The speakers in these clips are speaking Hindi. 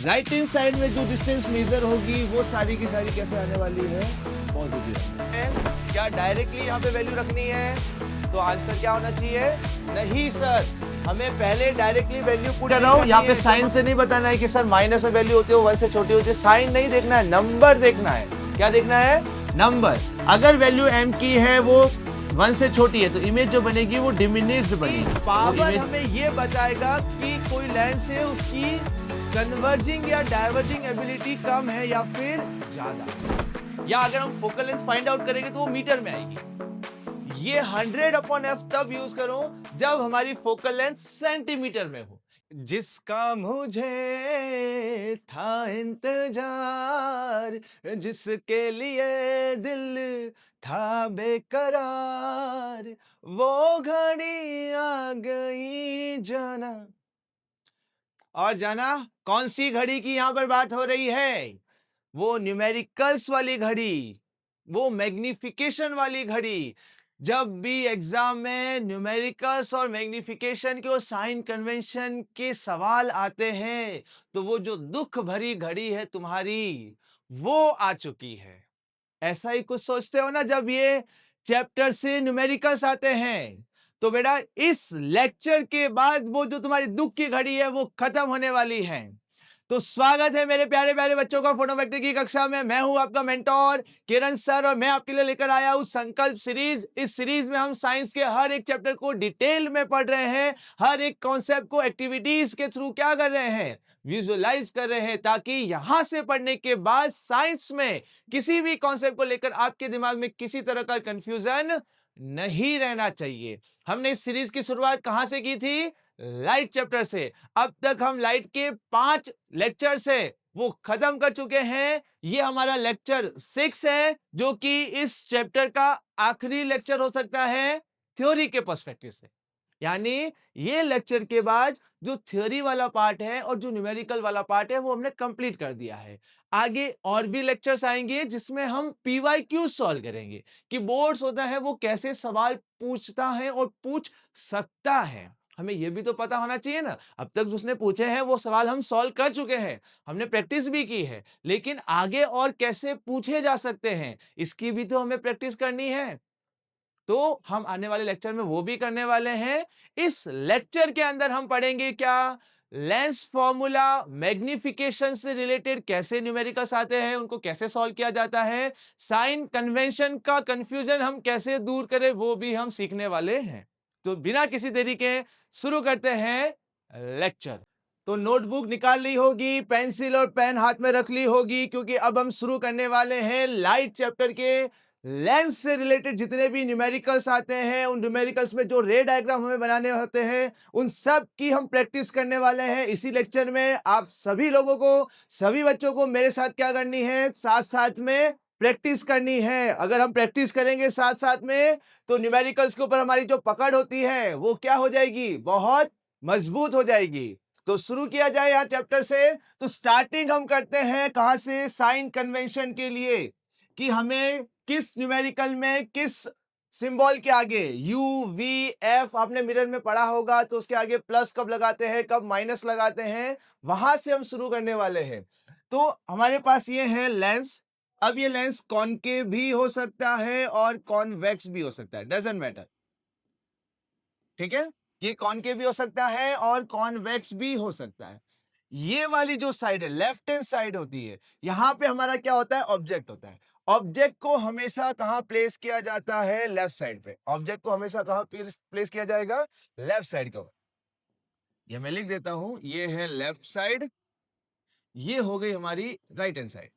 राइट हैंड साइड में जो डिस्टेंस मेजर होगी वो सारी की सारी कैसे आने वाली है, पॉजिटिव। क्या डायरेक्टली यहाँ पे वैल्यू रखनी है? तो आंसर क्या होना चाहिए? नहीं सर, हमें पहले डायरेक्टली वैल्यू पुट करना है। यहाँ पे साइन से नहीं बताना है कि सर माइनस में वैल्यू होती है, 1 से छोटी होती है। साइन नहीं देखना है, नंबर देखना है। क्या देखना है? नंबर। अगर वैल्यू m की है वो 1 से छोटी है तो इमेज जो बनेगी वो डिमिनिश्ड बनेगी। पावर हमें ये बताएगा कि कोई लेंस है उसकी कन्वर्जिंग या डाइवर्जिंग एबिलिटी कम है या फिर ज्यादा। या अगर हम फोकल लेंथ फाइंड आउट करेंगे तो वो मीटर में आएगी। ये 100/f तब यूज करो जब हमारी फोकल लेंथ सेंटीमीटर में हो। जिसका मुझे था इंतजार, जिसके लिए दिल था बेकरार, वो घड़ी आ गई जाना। और जाना कौन सी घड़ी की यहां पर बात हो रही है? वो न्यूमेरिकल्स वाली घड़ी, वो मैग्निफिकेशन वाली घड़ी। जब भी एग्जाम में न्यूमेरिकल्स और मैग्निफिकेशन के और साइन कन्वेंशन के सवाल आते हैं तो वो जो दुख भरी घड़ी है तुम्हारी वो आ चुकी है। ऐसा ही कुछ सोचते हो ना जब ये चैप्टर से न्यूमेरिकल्स आते हैं। तो बेटा इस लेक्चर के बाद वो जो तुम्हारी दुख की घड़ी है वो खत्म होने वाली है। तो स्वागत है मेरे प्यारे प्यारे बच्चों का फोटोमेट्री की कक्षा में। मैं हूं आपका मेंटोर किरण सर और मैं आपके लिए लेकर आया हूं संकल्प सीरीज। इस सीरीज में हम साइंस के हर एक चैप्टर को डिटेल में पढ़ रहे हैं, हर एक कॉन्सेप्ट को एक्टिविटीज के थ्रू क्या कर रहे हैं, विजुअलाइज कर रहे हैं, ताकि यहां से पढ़ने के बाद साइंस में किसी भी कॉन्सेप्ट को लेकर आपके दिमाग में किसी तरह का कंफ्यूजन नहीं रहना चाहिए। हमने इस सीरीज की शुरुआत कहां से की थी? लाइट चैप्टर से। अब तक हम लाइट के 5 लेक्चर से वो खत्म कर चुके हैं। ये हमारा लेक्चर 6 है जो कि इस चैप्टर का आखिरी लेक्चर हो सकता है थ्योरी के पर्सपेक्टिव से। यानी ये लेक्चर के बाद जो थ्योरी वाला पार्ट है और जो न्यूमेरिकल वाला पार्ट है वो हमने कंप्लीट कर दिया है। आगे और भी लेक्चर्स आएंगे जिसमें हम पीवाईक्यू सॉल्व करेंगे कि बोर्ड्स होता है वो कैसे सवाल पूछता है और पूछ सकता है। हमें यह भी तो पता होना चाहिए ना। अब तक जिसने पूछे हैं वो सवाल हम सॉल्व कर चुके हैं, हमने प्रैक्टिस भी की है, लेकिन आगे और कैसे पूछे जा सकते हैं इसकी भी तो हमें प्रैक्टिस करनी है। तो हम आने वाले लेक्चर में वो भी करने वाले हैं। इस लेक्चर के अंदर हम पढ़ेंगे क्या? लेंस फॉर्मूला, मैग्निफिकेशन से रिलेटेड कैसे न्यूमेरिकल्स आते हैं, उनको कैसे सॉल्व किया जाता है, साइन कन्वेंशन का कंफ्यूजन हम कैसे दूर करें वो भी हम सीखने वाले हैं। तो बिना किसी देरी के शुरू करते हैं लेक्चर। तो नोटबुक निकाल ली होगी, पेंसिल और पेन हाथ में रख ली होगी, क्योंकि अब हम शुरू करने वाले हैं लाइट चैप्टर के लेंस से रिलेटेड जितने भी न्यूमेरिकल्स आते हैं, उन न्यूमेरिकल्स में जो रे डायग्राम हमें बनाने होते हैं उन सब की हम प्रैक्टिस करने वाले हैं इसी लेक्चर में। आप सभी लोगों को, सभी बच्चों को मेरे साथ क्या करनी है? साथ साथ में प्रैक्टिस करनी है। अगर हम प्रैक्टिस करेंगे साथ साथ में तो न्यूमेरिकल्स के ऊपर हमारी जो पकड़ होती है वो क्या हो जाएगी? बहुत मजबूत हो जाएगी। तो शुरू किया जाए यहाँ चैप्टर से। तो स्टार्टिंग हम करते हैं कहां से? साइन कन्वेंशन के लिए कि हमें किस न्यूमेरिकल में किस सिंबल के आगे यू वी एफ आपने मिरर में पढ़ा होगा तो उसके आगे प्लस कब लगाते हैं, कब माइनस लगाते हैं, वहां से हम शुरू करने वाले हैं। तो हमारे पास ये है लेंस। अब ये लेंस कॉनकेव भी हो सकता है और कॉन्वेक्स भी हो सकता है, डजंट मैटर। ठीक है, ये कॉनकेव भी हो सकता है और कॉन्वेक्स भी हो सकता है। ये वाली जो साइड है, लेफ्ट हैंड साइड होती है, यहां पे हमारा क्या होता है? ऑब्जेक्ट होता है। ऑब्जेक्ट को हमेशा कहां प्लेस किया जाता है? लेफ्ट साइड पे। ऑब्जेक्ट को हमेशा कहां प्लेस किया जाएगा? लेफ्ट साइड को। ये मैं लिख देता हूं, ये है लेफ्ट साइड, ये हो गई हमारी राइट हैंड साइड।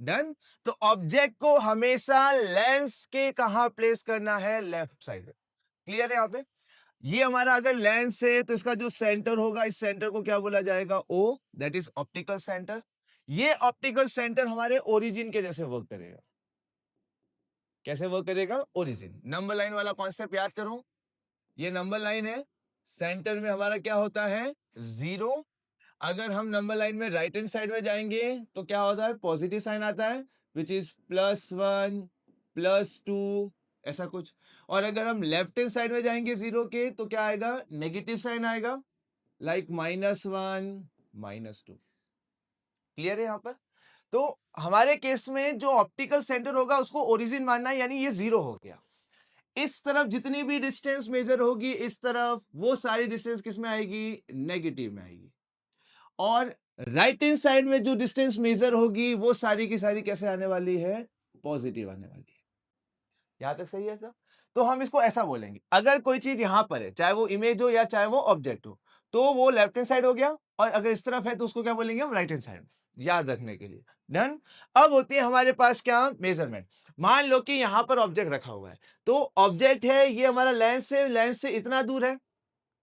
डन। तो ऑब्जेक्ट को हमेशा लेंस के कहां प्लेस करना है? लेफ्ट साइड पे। क्लियर है यहाँ पे? ये हमारा अगर लेंस है तो इसका जो सेंटर होगा, इस सेंटर को क्या बोला जाएगा? ओ, दैट इज ऑप्टिकल सेंटर। ये ऑप्टिकल सेंटर हमारे ओरिजिन के जैसे वर्क करेगा। कैसे वर्क करेगा? ओरिजिन। नंबर लाइन वाला कॉन्सेप्ट याद करो। ये नंबर लाइन है, सेंटर में हमारा क्या होता है? 0। अगर हम नंबर लाइन में राइट हैंड साइड में जाएंगे तो क्या होता है? पॉजिटिव साइन आता है, विच इज +1 +2 ऐसा कुछ। और अगर हम लेफ्ट हैंड साइड में जाएंगे 0 के तो क्या आएगा? नेगेटिव साइन आएगा, लाइक -1 -2। क्लियर है यहाँ पर? तो हमारे केस में जो ऑप्टिकल सेंटर होगा उसको ओरिजिन मानना है, यानी ये 0 हो गया। इस तरफ जितनी भी डिस्टेंस मेजर होगी इस तरफ, वो सारी डिस्टेंस किस में आएगी? नेगेटिव में आएगी। और राइट हैंड साइड में जो डिस्टेंस मेजर होगी वो सारी की सारी कैसे आने वाली है? पॉजिटिव आने वाली है। यहां तक सही है सर? तो हम इसको ऐसा बोलेंगे, अगर कोई चीज यहां पर है, चाहे वो इमेज हो या चाहे वो ऑब्जेक्ट हो, तो वो लेफ्ट हैंड साइड हो गया, और अगर इस तरफ है तो उसको क्या बोलेंगे हम? Right hand side. याद रखने के लिए। डन। अब होती है हमारे पास क्या? मेजरमेंट। मान लो कि यहां पर ऑब्जेक्ट रखा हुआ है, तो ऑब्जेक्ट है ये हमारा लेंस है, लेंस से इतना दूर है,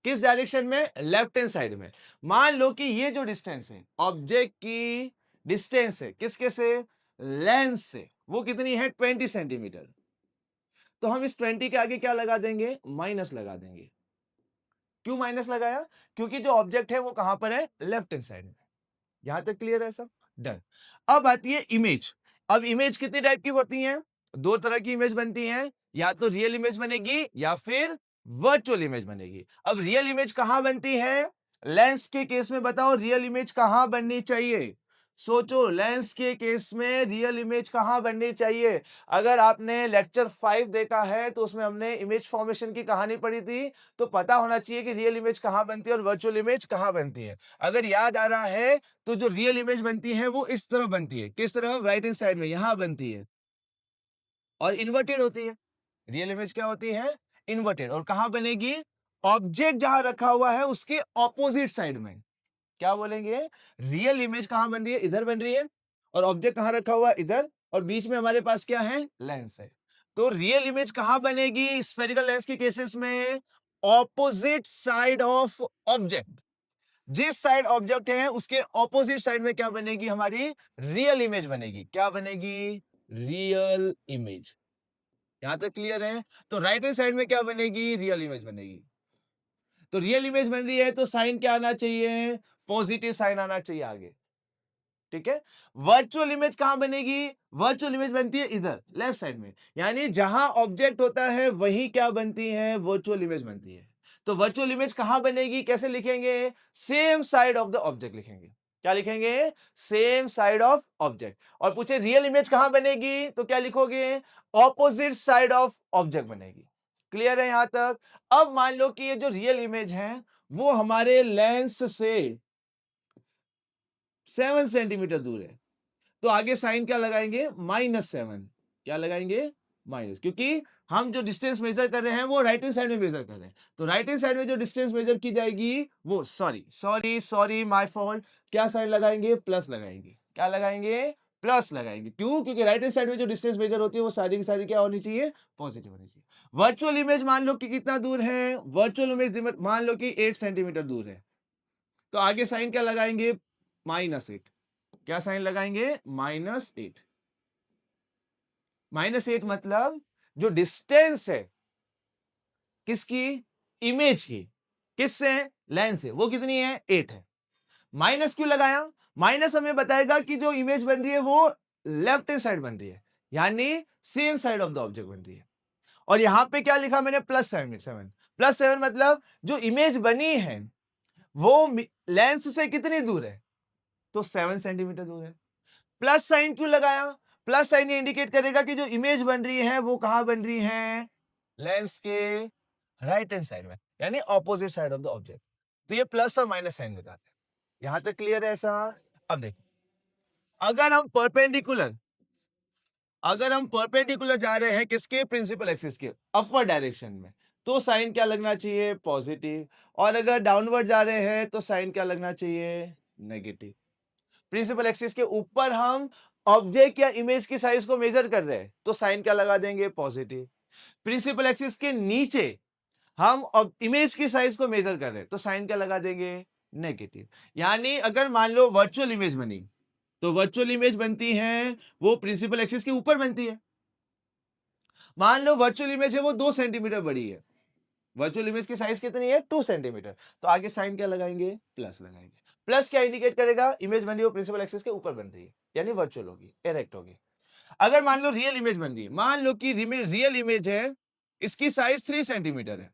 किस डायरेक्शन में? लेफ्ट हैंड साइड में। मान लो कि ये जो डिस्टेंस है, ऑब्जेक्ट की डिस्टेंस है किसके से? लेंस से, वो कितनी है? 20 सेंटीमीटर। तो हम इस 20 के आगे क्या लगा देंगे? माइनस लगा देंगे। क्यों माइनस लगाया? क्योंकि जो ऑब्जेक्ट है वो कहां पर है? लेफ्ट हैंड साइड में। यहां तक क्लियर है सब? डन। अब आती है इमेज। अब इमेज कितनी टाइप की होती है? दो तरह की इमेज बनती है, या तो रियल इमेज बनेगी या फिर वर्चुअल इमेज बनेगी। अब रियल इमेज कहां बनती है? लेंस के केस में बताओ, रियल इमेज कहां बननी चाहिए? सोचो, लेंस के केस में रियल इमेज कहां बननी चाहिए? अगर आपने लेक्चर 5 देखा है तो उसमें हमने इमेज फॉर्मेशन की कहानी पढ़ी थी, तो पता होना चाहिए कि रियल इमेज कहां बनती है और वर्चुअल इमेज कहां बनती है। अगर याद आ रहा है तो जो रियल इमेज बनती है वो इस तरफ बनती है। किस तरफ? राइट हैंड साइड में, यहां बनती है, और इन्वर्टेड होती है। रियल इमेज क्या होती है? इन्वर्टेड। और कहां बनेगी? ऑब्जेक्ट जहां रखा हुआ है उसके ऑपोजिट साइड में। क्या बोलेंगे? रियल इमेज कहां बन रही है? इधर बन रही है, और ऑब्जेक्ट कहां रखा हुआ है? इधर, और बीच में हमारे पास क्या है? लेंस है। तो रियल इमेज कहां बनेगी स्फेरिकल लेंस के केसेस में? Opposite side of object. जिस साइड ऑब्जेक्ट है उसके ऑपोजिट साइड में क्या बनेगी? हमारी रियल इमेज बनेगी। क्या बनेगी? Real image. यहां तक क्लियर है? तो राइट हैंड साइड में क्या बनेगी? रियल इमेज बनेगी। तो रियल इमेज बन रही है तो साइन क्या आना चाहिए? पॉजिटिव साइन आना चाहिए आगे। ठीक है। वर्चुअल इमेज कहां बनेगी? वर्चुअल इमेज बनती है इधर लेफ्ट साइड में, यानी जहां ऑब्जेक्ट होता है वहीं क्या बनती है? वर्चुअल इमेज बनती है। तो वर्चुअल इमेज कहां बनेगी? कैसे लिखेंगे? Same side of the object लिखेंगे। क्या लिखेंगे? Same side of object. और पूछे रियल इमेज कहां बनेगी, तो क्या लिखोगे? ऑपोजिट साइड ऑफ ऑब्जेक्ट बनेगी। क्लियर है यहां तक? अब मान लो कि ये जो रियल इमेज है वो हमारे लेंस से 7 सेंटीमीटर दूर है, तो आगे साइन क्या लगाएंगे? -7। क्या लगाएंगे? माइनस, क्योंकि हम जो डिस्टेंस मेजर कर रहे हैं वो राइट हैंड साइड में मेजर कर रहे हैं, तो राइट हैंड साइड में जो डिस्टेंस मेजर की जाएगी वो, sorry sorry sorry my fault, क्या साइन लगाएंगे? प्लस लगाएंगे। क्या लगाएंगे? प्लस लगाएंगे। क्यों? क्योंकि राइट हैंड साइड में जो डिस्टेंस मेजर होती है वो सारी की सारी क्या होनी चाहिए? पॉजिटिव होनी चाहिए। वर्चुअल इमेज मान लो कि कितना दूर है? वर्चुअल इमेज मान लो कि 8 सेंटीमीटर दूर है, तो आगे साइन क्या लगाएंगे? -8। क्या साइन लगाएंगे? -8। -8 मतलब जो डिस्टेंस है किसकी? इमेज की। किससे? लेंस से। वो कितनी है? 8 है। माइनस क्यों लगाया? माइनस हमें बताएगा कि जो इमेज बन रही है वो लेफ्ट हैंड साइड बन रही है, यानी same side of the object बन रही है। और यहां पे क्या लिखा मैंने? +7। +7 मतलब जो इमेज बनी है वो लेंस से कितनी दूर है? तो 7 सेंटीमीटर दूर है। प्लस साइन क्यों लगाया? प्लस साइन ये इंडिकेट करेगा कि जो इमेज बन रही है वो कहां बन रही है? लेंस के राइट हैंड साइड में, यानी opposite side of the object. तो ये प्लस और माइनस साइन बताते हैं। यहां तक क्लियर है ऐसा? अब देखो, अगर हम परपेंडिकुलर जा रहे हैं किसके? प्रिंसिपल एक्सिस के अपवर्ड डायरेक्शन में, तो साइन क्या लगना चाहिए? पॉजिटिव। और अगर डाउनवर्ड जा रहे हैं तो साइन क्या लगना चाहिए? नेगेटिव। प्रिंसिपल एक्सिस के ऊपर हम ऑब्जेक्ट या इमेज की साइज को मेजर कर रहे हैं तो साइन क्या लगा देंगे? पॉजिटिव। प्रिंसिपल एक्सिस के नीचे हम इमेज की साइज को मेजर कर रहे हैं तो साइन क्या लगा देंगे? नेगेटिव। यानी अगर मान लो वर्चुअल इमेज बनी, तो वर्चुअल इमेज बनती है वो प्रिंसिपल एक्सिस के ऊपर बनती है। मान लो वर्चुअल इमेज है वो 2 सेंटीमीटर बड़ी है, वर्चुअल इमेज की साइज कितनी है? 2 सेंटीमीटर। तो आगे साइन क्या लगाएंगे? प्लस लगाएंगे। प्लस क्या इंडिकेट करेगा? इमेज बन रही हो प्रिंसिपल एक्सिस के ऊपर बन रही है, यानी वर्चुअल होगी, इरेक्ट होगी। अगर मान लो रियल इमेज बन रही है, मान लो कि रियल इमेज है, इसकी साइज 3 सेंटीमीटर है,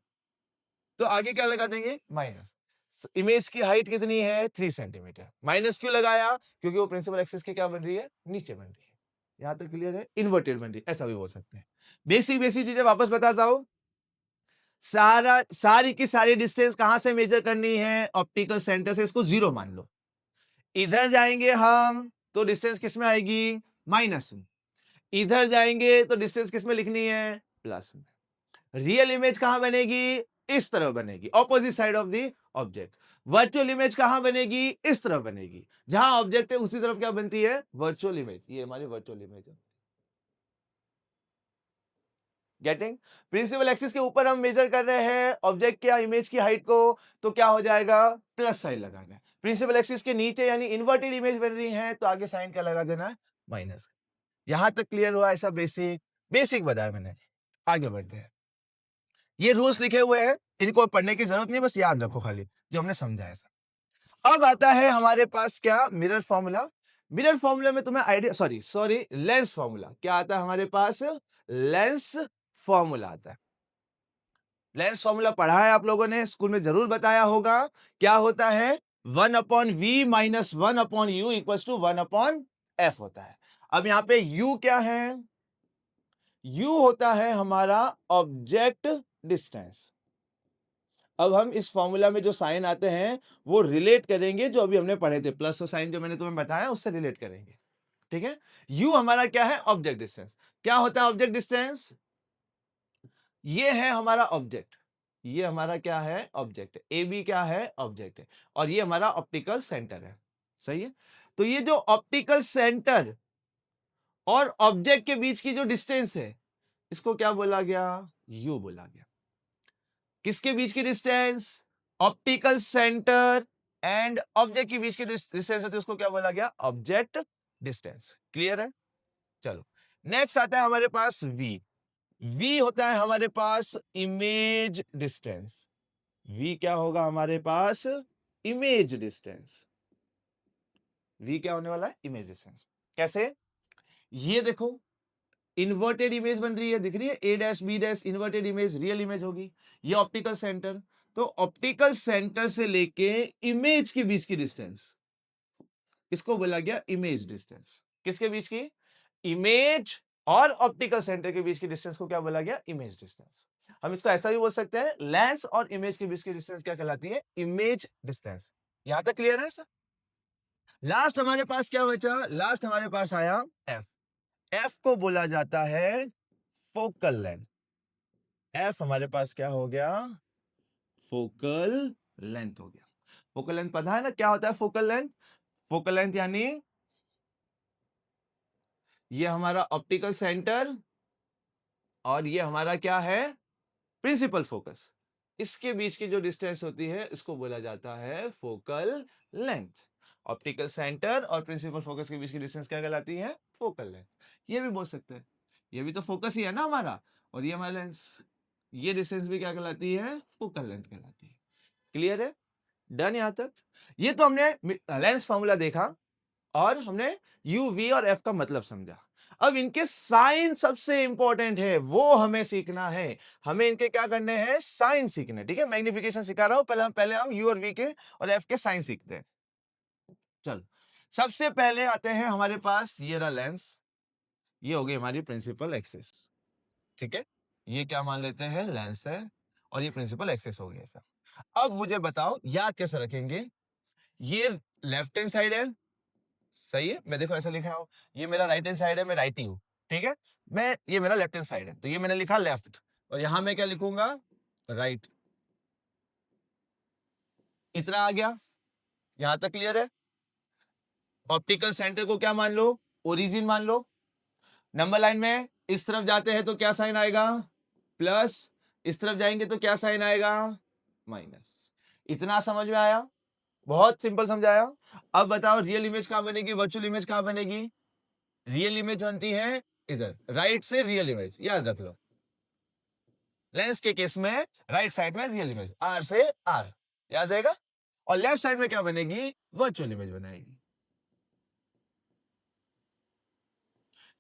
तो आगे क्या लगा देंगे? माइनस। इमेज की हाइट कितनी है 3 सेंटीमीटर। माइनस क्यों लगाया? क्योंकि वो प्रिंसिपल एक्सिस के क्या बन रही है, नीचे बन रही है। यहां तक क्लियर है? इन्वर्टेड बन रही है, ऐसा भी बोल सकते हैं। बेसिक बेसिक चीजें वापस बताता हूं। सारी की सारी डिस्टेंस कहां से मेजर करनी है, ऑप्टिकल सेंटर से। इसको 0 मान लो। इधर जाएंगे हम तो डिस्टेंस किस में आएगी, माइनस में। इधर जाएंगे तो डिस्टेंस किस में लिखनी है, प्लस में। रियल इमेज कहां बनेगी, इस तरफ बनेगी, opposite side of the object. Virtual image कहां बनेगी, इस तरफ बनेगी। जहां ऑब्जेक्ट है उसी तरफ क्या बनती है, वर्चुअल इमेज। ये हमारी वर्चुअल इमेज है। गेटिंग? प्रिंसिपल एक्सिस के ऊपर हम मेजर कर रहे हैं ऑब्जेक्ट या इमेज की हाइट को, तो क्या हो जाएगा, प्लस साइन लगाना है। प्रिंसिपल एक्सिस के नीचे यानी इन्वर्टेड इमेज बन रही है तो आगे साइन क्या लगा देना है, माइनस। यहां तक क्लियर हुआ? ऐसा बेसिक बेसिक बताया मैंने। आगे बढ़ते हैं। ये रूल्स लिखे हुए हैं, इनको पढ़ने की जरूरत नहीं, बस याद रखो खाली जो हमने समझाया था। अब आता है हमारे पास क्या, मिरर फॉर्मूला। मिरर फॉर्मूला में तुम्हें idea, sorry sorry, lens formula. क्या आता है हमारे पास, लेंस फॉर्मूला आता है। लेंस फॉर्मूला पढ़ा है आप लोगों ने, स्कूल में जरूर बताया होगा। क्या होता है, 1/v minus 1/u equal to 1/f होता है। अब यहां पे u क्या है, u होता है हमारा ऑब्जेक्ट डिस्टेंस। अब हम इस फॉर्मूला में जो साइन आते हैं वो रिलेट करेंगे, जो अभी हमने पढ़े थे, प्लस साइन जो मैंने तुम्हें बताया उससे रिलेट करेंगे। ठीक है? u हमारा क्या है, ऑब्जेक्ट डिस्टेंस। क्या होता है ऑब्जेक्ट डिस्टेंस, ये है हमारा ऑब्जेक्ट। ये हमारा क्या है, ऑब्जेक्ट। ए बी क्या है, ऑब्जेक्ट है। और ये हमारा ऑप्टिकल सेंटर है। सही है? तो ये जो ऑप्टिकल सेंटर और ऑब्जेक्ट के बीच की जो डिस्टेंस है, इसको क्या बोला गया, यू बोला गया। किसके बीच की distance, optical centre and object के बीच की डिस्टेंस होती है, उसको क्या बोला गया, ऑब्जेक्ट डिस्टेंस। क्लियर है? चलो, नेक्स्ट आता है हमारे पास v। v होता है हमारे पास इमेज डिस्टेंस। v क्या होगा हमारे पास, इमेज डिस्टेंस। v क्या होने वाला है, इमेज डिस्टेंस। कैसे, ये देखो, इन्वर्टेड इमेज बन रही है, दिख रही है, A dash B dash, inverted image, real image होगी। ये ऑप्टिकल सेंटर, तो ऑप्टिकल सेंटर से लेके इमेज के बीच की डिस्टेंस, इसको बोला गया इमेज डिस्टेंस। किसके बीच की, इमेज और ऑप्टिकल सेंटर के बीच की डिस्टेंस को क्या बोला गया, इमेज डिस्टेंस। हम इसको ऐसा भी बोल सकते हैं, लेंस और इमेज के बीच की डिस्टेंस क्या कहलाती है, इमेज डिस्टेंस। यहां तक क्लियर है सर? लास्ट हमारे पास क्या बचा, लास्ट हमारे पास आया एफ। एफ को बोला जाता है फोकल लेंथ। एफ हमारे पास क्या हो गया, फोकल लेंथ हो गया। फोकल लेंथ पता है ना क्या होता है, फोकल लेंथ। फोकल लेंथ यानी ये हमारा ऑप्टिकल सेंटर और ये हमारा क्या है, प्रिंसिपल फोकस। इसके बीच की जो डिस्टेंस होती है इसको बोला जाता है फोकल लेंथ। ऑप्टिकल सेंटर और प्रिंसिपल फोकस के बीच की डिस्टेंस क्या कहलाती है, फोकल लेंथ। ये भी बोल सकते हैं, ये भी तो फोकस ही है ना हमारा, और ये हमारा लेंस। ये डिस्टेंस भी क्या कहलाती है, फोकल लेंथ कहलाती है। क्लियर है? डन यहां तक? ये तो हमने लेंस फॉर्मूला देखा और हमने यू वी और एफ का मतलब समझा। अब इनके साइन सबसे इंपॉर्टेंट है, वो हमें सीखना है। हमें इनके क्या करने हैं, साइन सीखने। ठीक है, मैग्निफिकेशन सिखा रहा हूं, पहले हम यू और वी के और एफ के साइन सीखते हैं। चलो, सबसे पहले आते हैं हमारे पास, ये रहा लेंस, ये हो गई हमारी प्रिंसिपल एक्सिस। ठीक है, ये क्या मान लेते हैं, लेंस है, और ये प्रिंसिपल एक्सिस हो गया सर। अब मुझे बताओ याद कैसे रखेंगे, ये लेफ्ट हैंड साइड है, सही है, मैं देखो ऐसा लिख रहा हूं, ये मेरा राइट हैंड साइड है, मैं राइटी हूं। ठीक है, मैं, ये मेरा लेफ्ट हैंड साइड है, तो ये मैंने लिखा लेफ्ट, और यहां मैं क्या लिखूंगा, राइट। इतना आ गया, यहां तक क्लियर है? ऑप्टिकल सेंटर को क्या मान लो, ओरिजिन मान लो। नंबर लाइन में इस तरफ जाते हैं तो क्या साइन आएगा, प्लस। इस तरफ जाएंगे तो क्या साइन आएगा, माइनस। इतना समझ में आया? बहुत सिंपल समझाया। अब बताओ रियल इमेज कहां बनेगी, वर्चुअल इमेज कहां बनेगी। रियल इमेज बनती है इधर, राइट से रियल इमेज, याद रख लो। लेंस के केस में राइट साइड में रियल इमेज, आर से आर, याद रहेगा। और लेफ्ट साइड में क्या बनेगी, वर्चुअल इमेज बनाएगी।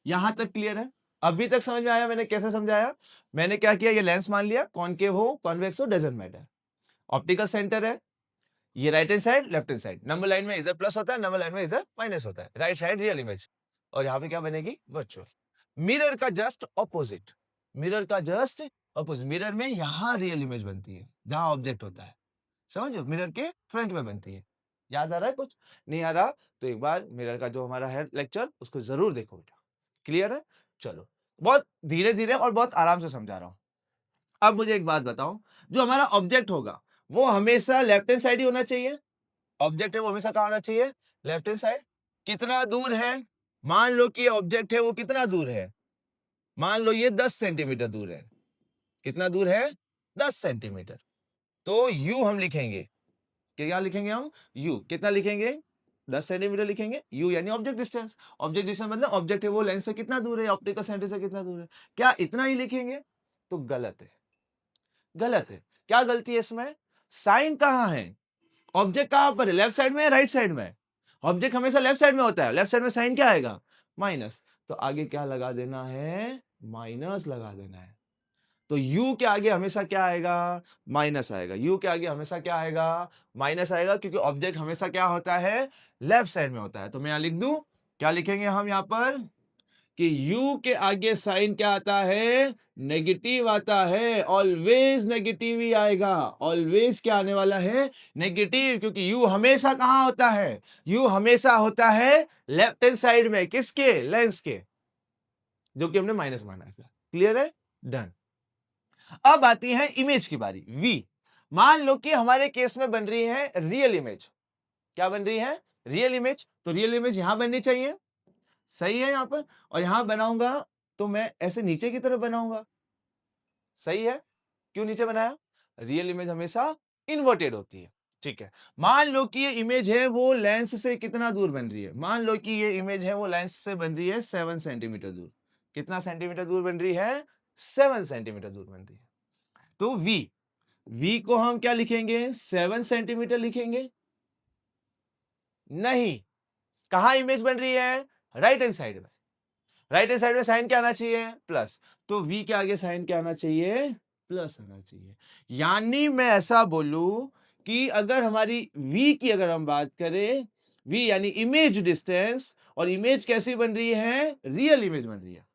यहां तक क्लियर है? अभी तक समझ में आया मैंने कैसे समझाया? मैंने क्या किया, ये लेंस मान लिया, कॉनकेव हो कॉन्वेक्स हो डजंट मैटर। ऑप्टिकल सेंटर है, ये right hand side, left hand side, number line में इधर प्लस होता है, नंबर लाइन में इधर माइनस होता है, राइट साइड रियल इमेज, और यहाँ पे क्या बनेगी, वर्चुअल। मिरर का जस्ट ऑपोजिट, मिरर का जस्ट ऑपोजिट, मिरर में यहाँ रियल इमेज बनती है जहां ऑब्जेक्ट होता है, समझो, मिरर के फ्रंट में बनती है। याद आ रहा है कुछ, नहीं आ रहा तो एक बार मिरर का जो हमारा है लेक्चर उसको जरूर देखो बेटा, क्लियर है। चलो, बहुत धीरे धीरे और बहुत आराम से समझा रहा हूं। अब मुझे एक बात बताओ, जो हमारा ऑब्जेक्ट होगा वो हमेशा लेफ्ट हैंड साइड ही होना चाहिए, ऑब्जेक्ट है वो हमेशा कहाँ होना चाहिए, लेफ्ट हैंड साइड। कितना दूर है, मान लो कि ऑब्जेक्ट है वो कितना दूर है, मान लो ये 10 सेंटीमीटर दूर है, कितना दूर है, 10 सेंटीमीटर। तो यू हम लिखेंगे, क्या लिखेंगे हम, यू कितना लिखेंगे, 10 सेंटीमीटर लिखेंगे, यू यानी ऑब्जेक्ट डिस्टेंस। ऑब्जेक्ट डिस्टेंस मतलब ऑब्जेक्ट है वो लेंस से कितना दूर है, ऑप्टिकल सेंटर से कितना दूर है, क्या इतना ही लिखेंगे, तो गलत है, गलत है। क्या गलती है इसमें, साइन कहां है, ऑब्जेक्ट कहां पर है, लेफ्ट साइड में है, राइट साइड में, ऑब्जेक्ट हमेशा लेफ्ट साइड में होता है, लेफ्ट साइड में साइन क्या आएगा, माइनस, तो आगे क्या लगा देना है, माइनस लगा देना है। तो u के आगे हमेशा क्या आएगा, माइनस आएगा, u के आगे हमेशा क्या आएगा, माइनस आएगा, क्योंकि ऑब्जेक्ट हमेशा क्या होता है, लेफ्ट साइड में होता है। तो मैं यहां लिख दूं, क्या लिखेंगे हम यहां पर, कि u के आगे साइन क्या आता है, नेगेटिव आता है, ऑलवेज नेगेटिव ही आएगा, ऑलवेज क्या आने वाला है, नेगेटिव, क्योंकि u हमेशा कहां होता है, u हमेशा होता है लेफ्ट हैंड साइड में, किसके, लेंस के, जो कि हमने माइनस माना है। क्लियर है, डन। अब आती है इमेज की बारी, v। मान लो कि हमारे केस में बन रही है रियल इमेज, क्या बन रही है, रियल इमेज, तो रियल इमेज यहां बननी चाहिए, सही है यहां पर, और यहां बनाऊंगा तो मैं ऐसे नीचे की तरफ बनाऊंगा, सही है, क्यों नीचे बनाया, रियल इमेज हमेशा इन्वर्टेड होती है, ठीक है। मान लो कि ये इमेज है वो लेंस से कितना दूर बन रही है, मान लो कि ये इमेज है वो लेंस से बन रही है 7 सेंटीमीटर दूर, कितना सेंटीमीटर दूर बन रही है, 7 सेंटीमीटर दूर बन रही है। तो v को हम क्या लिखेंगे, 7 सेंटीमीटर लिखेंगे, नहीं, कहां इमेज बन रही है, राइट हैंड साइड में, राइट हैंड साइड में साइन क्या आना चाहिए, प्लस, तो v के आगे साइन क्या आना चाहिए, प्लस आना चाहिए। यानी मैं ऐसा बोलूं कि अगर हमारी v की अगर हम बात करें, v यानी इमेज डिस्टेंस, और इमेज कैसी बन रही है, रियल इमेज बन रही है,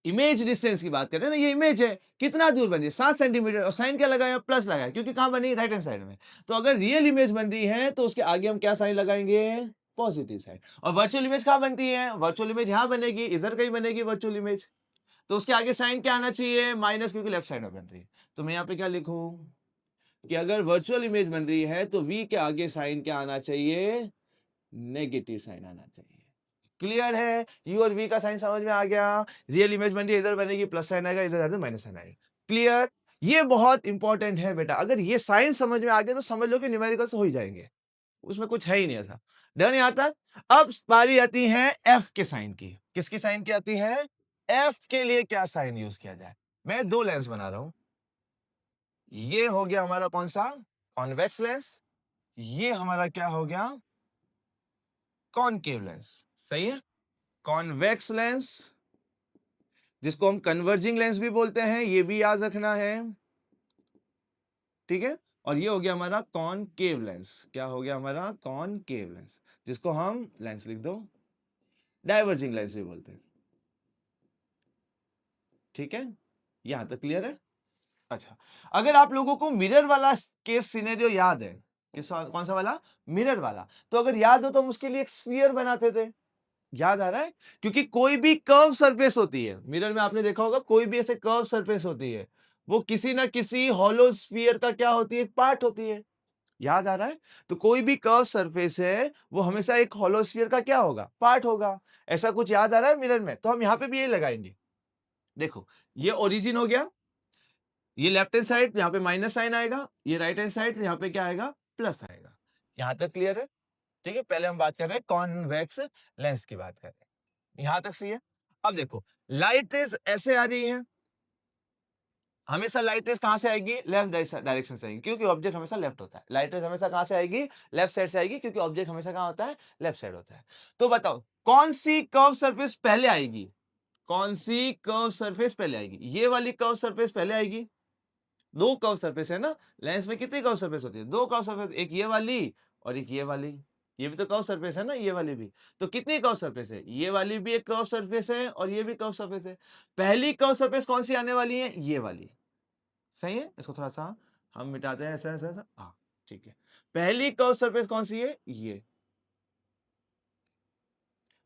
इमेज डिस्टेंस की बात करें ना, ये इमेज है कितना दूर बन रही है, 7 सेंटीमीटर, और साइन क्या लगाया, प्लस लगाया, क्योंकि कहां बनी, राइट हैंड साइड में। तो अगर रियल इमेज बन रही है तो उसके आगे हम क्या साइन लगाएंगे, पॉजिटिव साइन। और वर्चुअल इमेज कहां बनती है, वर्चुअल इमेज यहां बनेगी, इधर कहीं बनेगी वर्चुअल इमेज, तो उसके आगे साइन क्या आना चाहिए, माइनस, क्योंकि लेफ्ट साइड में बन रही है। तो मैं यहाँ पे क्या लिखूं, कि अगर वर्चुअल इमेज बन रही है तो वी के आगे साइन क्या आना चाहिए, नेगेटिव साइन आना चाहिए। क्लियर है, यू और वी का साइन समझ में आ गया, रियल इमेज बन रही है, इधर बनेगी प्लस साइन आएगा, इधर माइनस साइन आएगा, क्लियर। ये बहुत इंपॉर्टेंट है बेटा, अगर ये साइन समझ में आ गया तो समझ लो कि न्यूमेरिकल्स हो ही जाएंगे, उसमें कुछ है ही नहीं ऐसा। डन यहां तक। अब बारी आती है एफ के साइन की, किसकी साइन की आती है, एफ के लिए क्या साइन यूज किया जाए। मैं दो लेंस बना रहा हूं, ये हो गया हमारा कौन सा, कॉन्वेक्स लेंस, ये हमारा क्या हो गया, कॉनकेव लेंस, सही है, कॉन्वेक्स लेंस, जिसको हम कन्वर्जिंग लेंस भी बोलते हैं, ये भी याद रखना है, ठीक है। और ये हो गया हमारा कॉनकेव लेंस, क्या हो गया हमारा, कॉनकेव लेंस, जिसको हम लेंस लिख दो, डाइवर्जिंग लेंस भी बोलते हैं, ठीक है, यहां तक क्लियर है। अच्छा, अगर आप लोगों को मिरर वाला केस सिनेरियो याद है, कौन सा वाला, मिरर वाला, तो अगर याद हो तो हम उसके लिए एक स्फीयर बनाते थे, याद आ रहा है, क्योंकि कोई भी कर्व सरफेस होती है मिरर में, आपने देखा होगा कोई भी ऐसे कर्व सरफेस होती है, वो किसी ना किसी हॉलो स्फीयर का क्या होती है, पार्ट होती है, याद आ रहा है। तो कोई भी कर्व सरफेस है वो हमेशा एक हॉलो स्फीयर का क्या होगा, पार्ट होगा, ऐसा कुछ याद आ रहा है मिरर में, तो हम यहां पे भी ये लगाएंगे। देखो, ये ओरिजिन हो गया, ये लेफ्ट हैंड साइड यहाँ पे माइनस साइन आएगा, ये राइट हैंड साइड यहाँ पे क्या आएगा, प्लस आएगा, यहां तक क्लियर है, ठीक है। पहले हम बात कर रहे हैं कॉन्वेक्स लेंस की बात कर रहे हैं, यहां तक सही है। अब देखो, लाइट रेज ऐसे आ रही है, हमेशा लाइट रेज कहां से आएगी, लेफ्ट डायरेक्शन से आएगी, क्योंकि ऑब्जेक्ट हमेशा लेफ्ट होता है। लाइट रेज हमेशा कहां से आएगी, लेफ्ट साइड से आएगी, क्योंकि ऑब्जेक्ट हमेशा कहां होता है, लेफ्ट साइड होता है। तो बताओ कौन सी कर्व सरफेस पहले आएगी, कौन सी कर्व सरफेस पहले आएगी, ये वाली कर्व सरफेस पहले आएगी, दो कर्व सरफेस है ना, लेंस में कितनी कर्व सरफेस होती है? दो कर्व सरफेस, एक ये वाली और एक ये वाली। ये भी तो कर्व सरफेस है ना, ये वाली भी। तो कितनी कर्व सरफेस है? ये वाली भी एक कर्व सरफेस है और ये भी कर्व सरफेस है। पहली कर्व सरफेस कौन सी आने वाली है? ये वाली। सही है? इसको थोड़ा सा हम मिटाते हैं, ऐसा ऐसा ऐसा, हाँ ठीक है। पहली कर्व सरफेस कौन सी है? ये।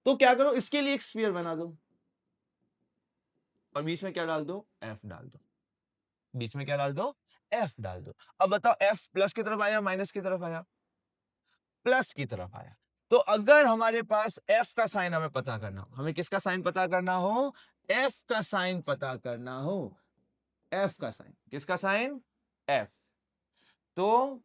तो क्या करो, इसके लिए एक स्फीयर बना दो और बीच में क्या डाल दो? एफ डाल दो। बीच में क्या डाल दो? एफ डाल दो। अब बताओ, एफ प्लस की तरफ आया माइनस की तरफ आया? प्लस की तरफ आया। तो अगर हमारे पास एफ का साइन हमें पता करना हो, हमें किसका साइन पता करना हो? एफ का साइन पता करना हो। एफ का साइन, किसका साइन? एफ। तो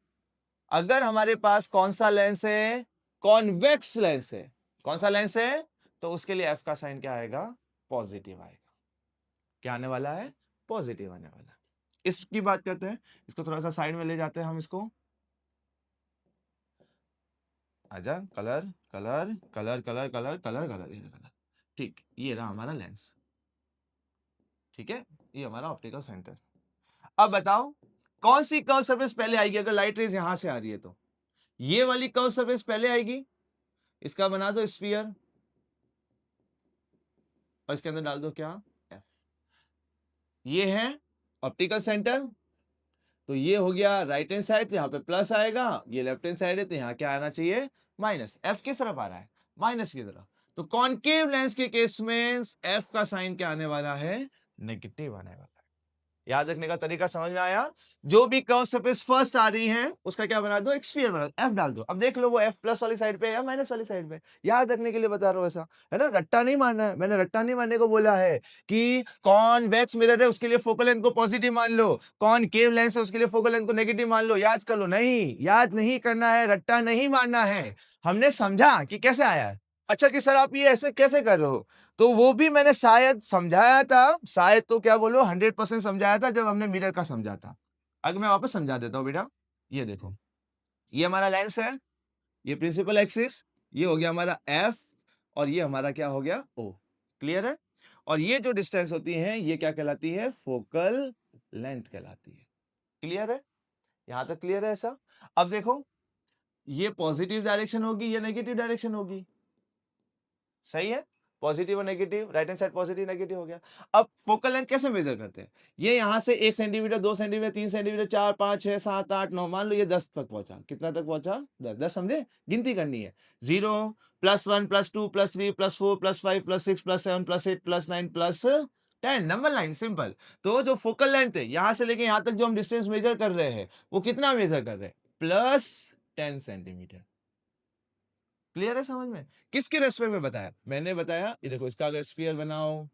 अगर हमारे पास कौन सा लेंस है? कॉन्वेक्स लेंस है। कौन सा लेंस है? तो उसके लिए एफ का साइन क्या आएगा? पॉजिटिव आएगा। क्या आने वाला है? पॉजिटिव आने वाला है। इसकी बात करते हैं, इसको थोड़ा सा साइड में ले जाते हैं हम इसको। आजा, colour colour colour colour colour colour colour, ये कलर। ठीक, ये रहा हमारा लेंस। ठीक है, ये हमारा ऑप्टिकल सेंटर। अब बताओ, कौन सी कर्व सरफेस पहले आएगी? अगर लाइट रेज यहां से आ रही है तो ये वाली कर्व सरफेस पहले आएगी। इसका बना दो स्फीयर और इसके अंदर डाल दो क्या? एफ। ये है ऑप्टिकल सेंटर। तो ये हो गया राइट हैंड साइड, यहाँ पे प्लस आएगा। ये लेफ्ट हैंड साइड है, तो यहाँ क्या आना चाहिए? माइनस। एफ किस तरफ आ रहा है? माइनस की तरफ। तो कॉनकेव लेंस के केस में एफ का साइन क्या आने वाला है? नेगेटिव आने वाला है। याद रखने का तरीका समझ में आया? जो भी कर्व सरफेस फर्स्ट आ रही है उसका क्या बना दो? एक स्फीयर बना दो, एफ डाल दो। अब देख लो वो एफ प्लस वाली साइड पे या माइनस वाली साइड पे। याद रखने के लिए बता रहा हूं, ऐसा है ना, रट्टा नहीं मारना है। मैंने रट्टा नहीं मारने को बोला है कि कॉन्वेक्स मिरर है उसके लिए फोकल लेंथ को पॉजिटिव मान लो, कॉनकेव लेंस है उसके लिए फोकल लेंथ को नेगेटिव मान लो। याद कर लो, नहीं याद नहीं करना है, रट्टा नहीं मारना है। हमने समझा कि कैसे आया है। अच्छा कि सर आप ये ऐसे कैसे कर रहे हो? तो वो भी मैंने शायद समझाया था, शायद तो क्या बोलो 100% समझाया था जब हमने मिरर का समझा था। अगर मैं वापस समझा देता हूँ बेटा, ये देखो, ये हमारा लेंस है, ये प्रिंसिपल एक्सिस, ये हो गया हमारा एफ और ये हमारा क्या हो गया? ओ। क्लियर है? और ये जो डिस्टेंस होती है ये क्या कहलाती है? फोकल लेंथ कहलाती है। क्लियर है? यहां तक क्लियर है ऐसा? अब देखो, ये पॉजिटिव डायरेक्शन होगी, ये नेगेटिव डायरेक्शन होगी। सही है? पॉजिटिव और negative, right hand side positive negative हो गया। अब फोकल लेंथ कैसे मेजर करते हैं? ये यहां से 1 सेंटीमीटर, 2 सेंटीमीटर, 3 सेंटीमीटर, 4, 5, 6, 7, 8, 9, मान लो ये 10 तक पहुंचा। कितना तक पहुंचा? 10। 10 समझे? गिनती करनी है। 0 +1 +2 +3 +4 +5 +6 +7 +8 +9 +10, नंबर लाइन सिंपल। तो जो फोकल लेंथ है यहां से लेके यहां तक जो हम डिस्टेंस मेजर कर रहे हैं वो कितना मेजर कर रहे हैं? +10 सेंटीमीटर। क्लियर है समझ में? किसके रेस्पेक्ट में बताया? मैंने बताया, ये देखो इसका अगर स्फीयर बनाओ,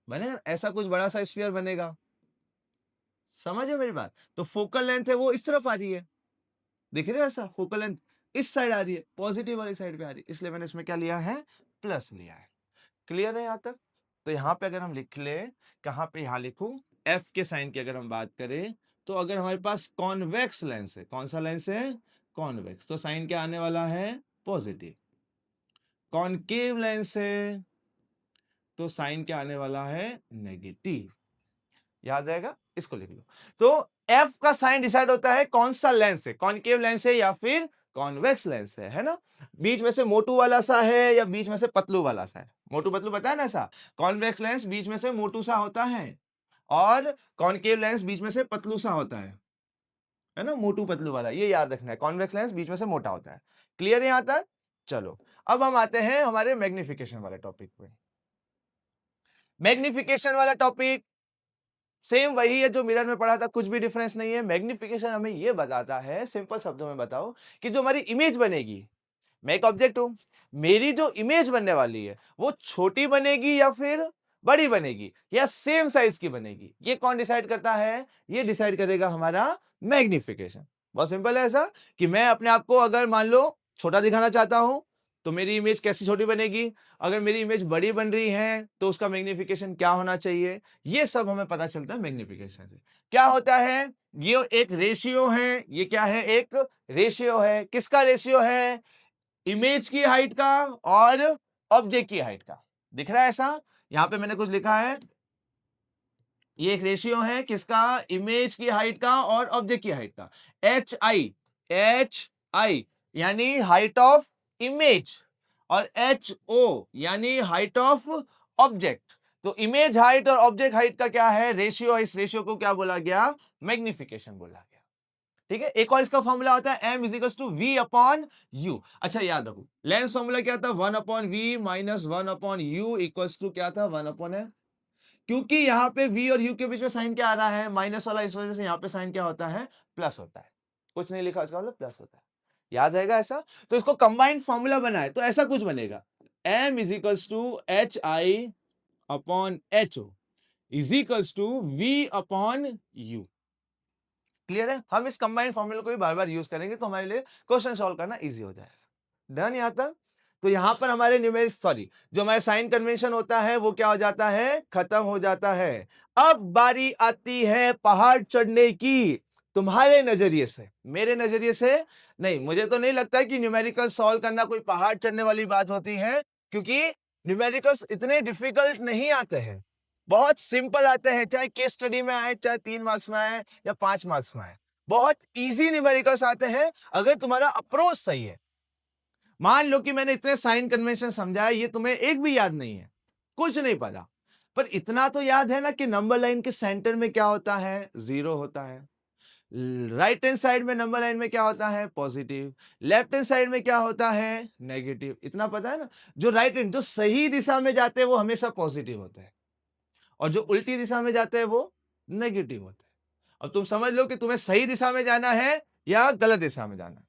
बने ऐसा कुछ बड़ा सा स्फीयर बनेगा। समझ है मेरी बात? तो फोकल लेंथ है वो इस तरफ आ रही है, देख रहे हो? ऐसा फोकल लेंथ इस साइड आ रही है, पॉजिटिव वाली साइड पे आ रही है, इसलिए मैंने इसमें क्या लिया है? प्लस लिया है। क्लियर है यहां तक? तो यहां पे अगर हम लिख ले, कहां पे? यहां लिखूं, एफ के साइन की अगर हम बात करें, तो अगर हमारे पास कॉन्वेक्स लेंस है, कौन सा लेंस है? कॉन्वेक्स, तो साइन क्या आने वाला है? पॉजिटिव। कॉनकेव लेंस है तो साइन क्या आने वाला है? नेगेटिव। याद रहेगा? इसको लिख लो। तो एफ का साइन डिसाइड होता है कौन सा लेंस है, कॉनकेव लेंस है या फिर कॉन्वेक्स लेंस है ना? बीच में से मोटू वाला सा है या बीच में से पतलू वाला सा है? मोटू पतलू पता है ना ऐसा? कॉन्वेक्स लेंस बीच में से मोटू सा होता है और कॉनकेव लेंस बीच में से पतलू सा होता है ना? मोटू पतलू वाला, ये याद रखना है। कॉन्वेक्स लेंस बीच में से मोटा होता है। क्लियर है यहां तक? चलो, अब हम आते हैं हमारे मैग्निफिकेशन वाले टॉपिक पे। मैग्निफिकेशन वाला टॉपिक सेम वही है जो मिरर में पढ़ा था, कुछ भी डिफरेंस नहीं है। मैग्निफिकेशन हमें यह बताता है, सिंपल शब्दों में बताओ, कि जो हमारी इमेज बनेगी, मैं एक ऑब्जेक्ट हूं, मेरी जो इमेज बनने वाली है वो छोटी बनेगी या फिर बड़ी बनेगी या सेम साइज की बनेगी, ये कौन डिसाइड करता है? ये डिसाइड करेगा हमारा मैग्निफिकेशन। बहुत सिंपल है ऐसा, कि मैं अपने आप को अगर मान लो छोटा दिखाना चाहता हूं तो मेरी इमेज कैसी छोटी बनेगी, अगर मेरी इमेज बड़ी बन रही है तो उसका मैग्निफिकेशन क्या होना चाहिए, ये सब हमें पता चलता है मैग्निफिकेशन से। क्या होता है? ये एक रेशियो है। ये क्या है? एक रेशियो है। किसका रेशियो है? इमेज की हाइट का और ऑब्जेक्ट की हाइट का। दिख रहा है ऐसा? यहां पे मैंने कुछ लिखा है, ये एक रेशियो है किसका, इमेज की हाइट का और ऑब्जेक्ट की हाइट का। एच आई यानी हाइट ऑफ इमेज और HO यानी हाइट ऑफ ऑब्जेक्ट। तो इमेज हाइट और ऑब्जेक्ट हाइट का क्या है रेशियो, इस रेशियो को क्या बोला गया, मैग्निफिकेशन बोला गया। ठीक है, एक और इसका फॉर्मूला होता है m equals to v upon u. अच्छा याद रखो, लेंस फॉर्मूला क्या था, 1/v minus 1/u equals to क्या था, 1/f। क्योंकि यहाँ पे v और u के बीच में साइन क्या आ रहा है, माइनस वाला, इस वजह से यहाँ पे साइन क्या होता है, प्लस होता है। कुछ नहीं लिखा, इसका मतलब प्लस होता है। याद रहेगा ऐसा। तो इसको कंबाइंड फॉर्मूला बनाए तो ऐसा कुछ बनेगा, m is equals to H I upon H O is equals to v upon u. Clear है, हम इस कंबाइंड फॉर्मूला को भी बार बार यूज करेंगे तो हमारे लिए क्वेश्चन सॉल्व करना इजी हो जाएगा। डन यहां तक। तो यहां पर हमारे न्यूमेरिक सॉरी जो हमारे साइन कन्वेंशन होता है वो क्या हो जाता है, खत्म हो जाता है। अब बारी आती है पहाड़ चढ़ने की, तुम्हारे नजरिए से, मेरे नजरिए से नहीं। मुझे तो नहीं लगता है कि न्यूमेरिकल सॉल्व करना कोई पहाड़ चढ़ने वाली बात होती है, क्योंकि न्यूमेरिकल्स इतने डिफिकल्ट नहीं आते हैं, बहुत सिंपल आते हैं। चाहे केस स्टडी में आए, चाहे 3 मार्क्स में आए या 5 मार्क्स में आए, बहुत इजी न्यूमेरिकल्स आते हैं अगर तुम्हारा अप्रोच सही है। मान लो कि मैंने इतने साइन कन्वेंशन समझाया, ये तुम्हें एक भी याद नहीं है, कुछ नहीं पता, पर इतना तो याद है ना कि नंबर लाइन के सेंटर में क्या होता है, 0 होता है। राइट हैंड साइड में नंबर लाइन में क्या होता है, पॉजिटिव। लेफ्ट हैंड साइड में क्या होता है, नेगेटिव। इतना पता है ना। जो राइट हैंड, जो सही दिशा में जाते हैं वो हमेशा पॉजिटिव होते हैं, और जो उल्टी दिशा में जाते हैं वो नेगेटिव होते हैं। अब तुम समझ लो कि तुम्हें सही दिशा में जाना है या गलत दिशा में जाना है।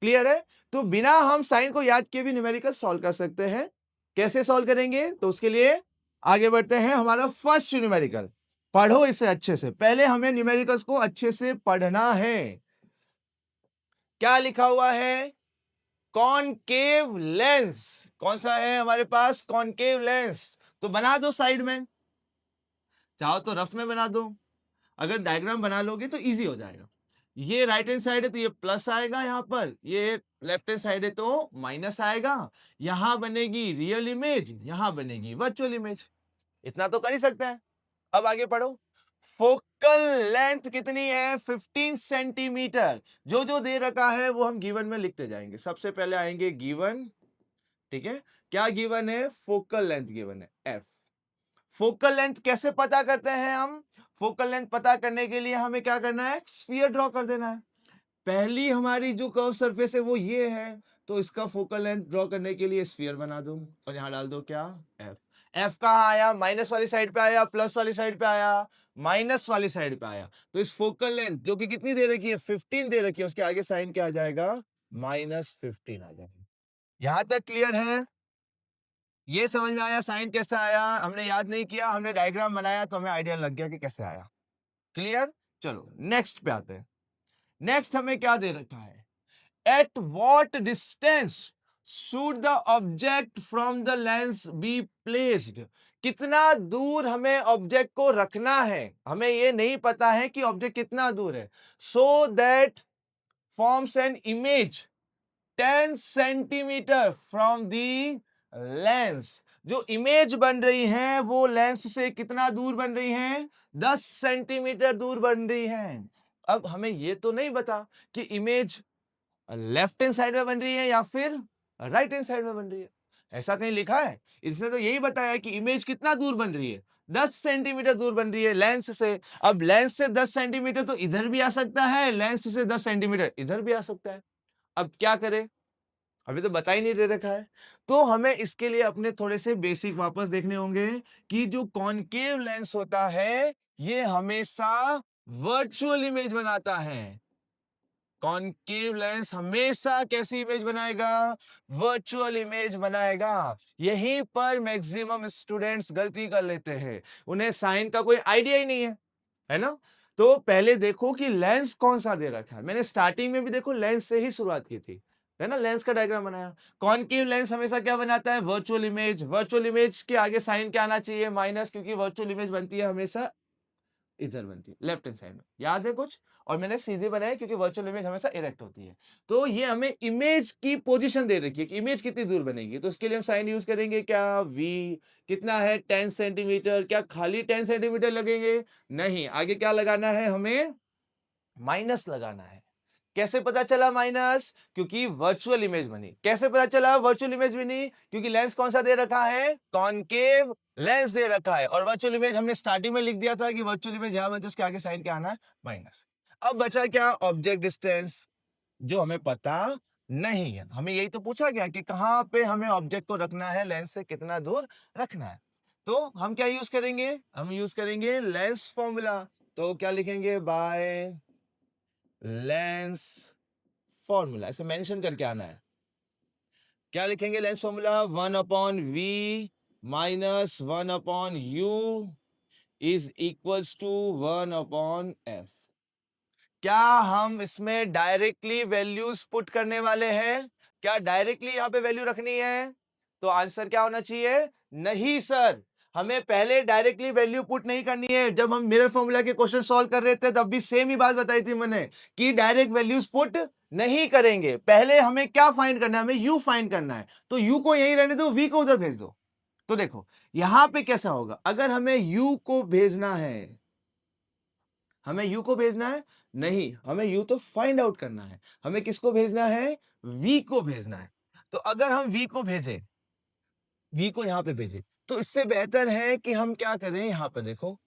क्लियर है। तो बिना हम साइन को याद किए भी न्यूमेरिकल सॉल्व कर सकते हैं। कैसे सॉल्व करेंगे, तो उसके लिए आगे बढ़ते हैं। हमारा फर्स्ट न्यूमेरिकल, पढ़ो इसे अच्छे से, पहले हमें न्यूमेरिकल्स को अच्छे से पढ़ना है। क्या लिखा हुआ है, कॉनकेव लेंस। कौन सा है हमारे पास, कॉनकेव लेंस। तो बना दो साइड में, चाहो तो रफ में बना दो, अगर डायग्राम बना लोगे तो इजी हो जाएगा। ये राइट हैंड साइड है तो ये प्लस आएगा, यहां पर ये लेफ्ट हैंड साइड है तो माइनस आएगा। यहां बनेगी रियल इमेज, यहां बनेगी वर्चुअल इमेज। इतना तो कर ही सकते हैं। अब आगे पढ़ो। फोकल लेंथ कितनी है, 15 सेंटीमीटर। जो जो दे रखा है वो हम गिवन में लिखते जाएंगे। सबसे पहले आएंगे गिवन, ठीक है। क्या गिवन है, फोकल लेंथ गिवन है, एफ। फोकल लेंथ कैसे पता करते हैं हम, फोकल लेंथ पता करने के लिए हमें क्या करना है, स्फीयर ड्रॉ कर देना है। पहली हमारी जो कर्व सरफेस है वो ये है, तो इसका फोकल लेंथ ड्रॉ करने के लिए स्फीयर बना दो और यहां डाल दो क्या, एफ। एफ कहां आया, माइनस वाली साइड पे आया, प्लस वाली साइड पे आया, माइनस वाली साइड पे आया। तो इस फोकल लेंथ जो कि कितनी दे रखी है, 15 दे रखी है, उसके आगे साइन क्या आ जाएगा, -15 आ जाएगा। यहां तक क्लियर है। ये समझ में आया साइन कैसे आया, हमने याद नहीं किया, हमने डायग्राम बनाया तो हमें आइडिया लग गया कि कैसे आया। क्लियर। चलो नेक्स्ट पे आते हैं। नेक्स्ट हमें क्या दे रखा है, at what distance should the object from the lens be placed. कितना दूर हमें ऑब्जेक्ट को रखना है, हमें ये नहीं पता है कि ऑब्जेक्ट कितना दूर है, so that forms an image 10 centimetre from the lens. जो इमेज बन रही है वो लेंस से कितना दूर बन रही है, 10 सेंटीमीटर दूर बन रही है। अब हमें ये तो नहीं पता कि इमेज लेफ्ट हैंड साइड में बन रही है या फिर राइट हैंड साइड में बन रही है, ऐसा कहीं लिखा है। इसने तो यही बताया कि इमेज कितना दूर बन रही है, 10 सेंटीमीटर दूर बन रही है लेंस से। अब लेंस से 10 सेंटीमीटर तो इधर भी आ सकता है, लेंस से 10 सेंटीमीटर इधर भी आ सकता है। अब क्या करें, अभी तो बता ही नहीं दे रखा है। तो हमें इसके लिए अपने थोड़े से बेसिक वापस देखने होंगे कि जो कॉनकेव लेंस होता है ये हमेशा वर्चुअल इमेज बनाता है। कॉनकेव लेंस हमेशा कैसी इमेज बनाएगा, वर्चुअल इमेज बनाएगा। यहीं पर मैक्सिमम स्टूडेंट्स गलती कर लेते हैं, उन्हें साइन का कोई आइडिया ही नहीं है ना। तो पहले देखो कि लेंस कौन सा दे रखा है। मैंने स्टार्टिंग में भी देखो लेंस से ही शुरुआत की थी, है ना, लेंस का डायग्राम बनाया। कॉनकेव लेंस हमेशा क्या बनाता है, वर्चुअल इमेज। वर्चुअल इमेज के आगे साइन क्या आना चाहिए, माइनस, क्योंकि वर्चुअल इमेज बनती है हमेशा इधर बनती है, लेफ्ट हैंड साइड में, याद है कुछ? और मैंने सीधे बनाया क्योंकि वर्चुअल इमेज हमेशा इरेक्ट होती है। तो ये हमें इमेज की पोजीशन दे रखी है कि इमेज कितनी दूर बनेगी, तो उसके लिए हम साइन यूज करेंगे क्या, v कितना है 10 सेंटीमीटर। क्या खाली 10 सेंटीमीटर लगेंगे? नहीं, आगे क्या लगाना है हमें, माइनस लगाना है। कैसे पता चला माइनस? क्योंकि वर्चुअल इमेज बनी। कैसे पता चला वर्चुअल इमेज बनी? क्योंकि लेंस कौन सा दे रखा है, कॉनकेव लेंस दे रखा है, और वर्चुअल इमेज हमने स्टार्टिंग में लिख दिया था कि वर्चुअल इमेज यहां बनती है, उसके आगे साइन क्या आना है, माइनस। अब बचा क्या, ऑब्जेक्ट डिस्टेंस, जो हमें पता नहीं है। हमें यही तो पूछा गया कि कहां पे हमें ऑब्जेक्ट को रखना है, लेंस से कितना दूर रखना है। तो हम क्या यूज करेंगे, हम यूज करेंगे लेंस फॉर्मूला। तो क्या लिखेंगे, बाय लेंस फॉर्मूला, ऐसे मेंशन करके आना है। क्या लिखेंगे lens formula, 1/v minus 1/u is equals to 1/f। क्या हम इसमें डायरेक्टली वैल्यूज पुट करने वाले हैं? क्या डायरेक्टली यहां पे वैल्यू रखनी है? तो आंसर क्या होना चाहिए, नहीं सर, हमें पहले डायरेक्टली वैल्यू पुट नहीं करनी है। जब हम मिरर फॉर्मूला के क्वेश्चन सॉल्व कर रहे थे तब भी सेम ही बात बताई थी मैंने कि डायरेक्ट वैल्यूज पुट नहीं करेंगे। पहले हमें क्या फाइंड करना है, हमें यू फाइंड करना है। तो यू को यहीं रहने दो, वी को उधर भेज दो। तो देखो यहां पे कैसा होगा, अगर हमें यू को भेजना है, हमें यू को भेजना है, नहीं, हमें यू तो फाइंड आउट करना है। हमें किसको भेजना है, वी को भेजना है। तो अगर हम वी को भेजें, वी को यहां पे भेजें, तो इससे बेहतर है कि हम क्या करें, यहां पर देखो,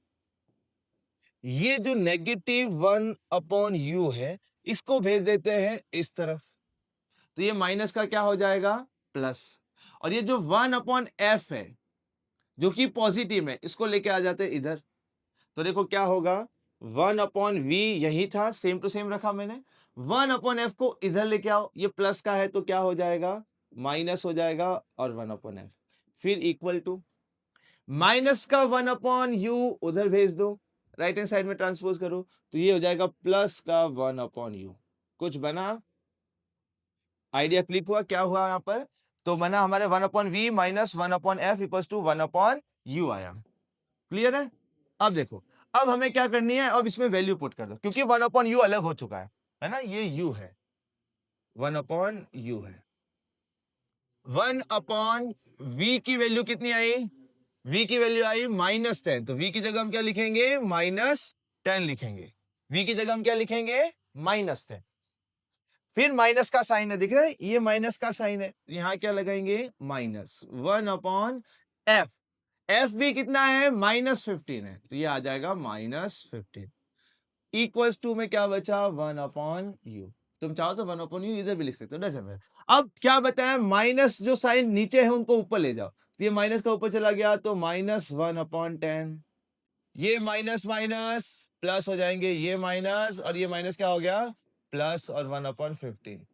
ये जो -1/u है, इसको भेज देते हैं इस तरफ। तो ये माइनस का क्या हो जाएगा, प्लस। और ये जो 1/f है जो कि पॉजिटिव है, इसको लेके आ जाते हैं इधर। तो देखो क्या होगा, 1/v यही था, सेम टू सेम रखा मैंने। 1/f को इधर लेके आओ, ये प्लस का है तो क्या हो जाएगा, माइनस हो जाएगा, और 1/f फिर इक्वल टू माइनस का 1/u उधर भेज दो, राइट हैंड साइड में ट्रांसपोज करो, तो ये हो जाएगा प्लस का 1/u। कुछ बना, आइडिया क्लिक हुआ, क्या हुआ यहाँ पर, तो बना हमारे 1/v minus 1/f equal to 1/u आया। क्लियर है? अब देखो, अब हमें क्या करनी है, अब इसमें वैल्यू पुट कर दो, क्योंकि 1/u अलग हो चुका है ना, ये u है, 1/u है। 1/v की वैल्यू कितनी आई, v की वैल्यू आई -10, तो v की जगह हम क्या लिखेंगे, -10 लिखेंगे। v की जगह हम क्या लिखेंगे, -10। फिर माइनस का साइन है, दिख रहा है, ये माइनस का साइन है, यहां क्या लगाएंगे, -1/f। एफ भी कितना है, -15 है, तो ये आ जाएगा -15 इक्वल्स टू में क्या बचा, 1/u। तुम चाहो तो 1/u इधर भी लिख सकते हो, डजंट मैटर। अब क्या बताया, माइनस जो साइन नीचे है उनको ऊपर ले जाओ, तो ये माइनस का ऊपर चला गया, तो -1/10। ये माइनस माइनस प्लस हो जाएंगे, ये माइनस और ये माइनस क्या हो गया, प्लस, और 1/15,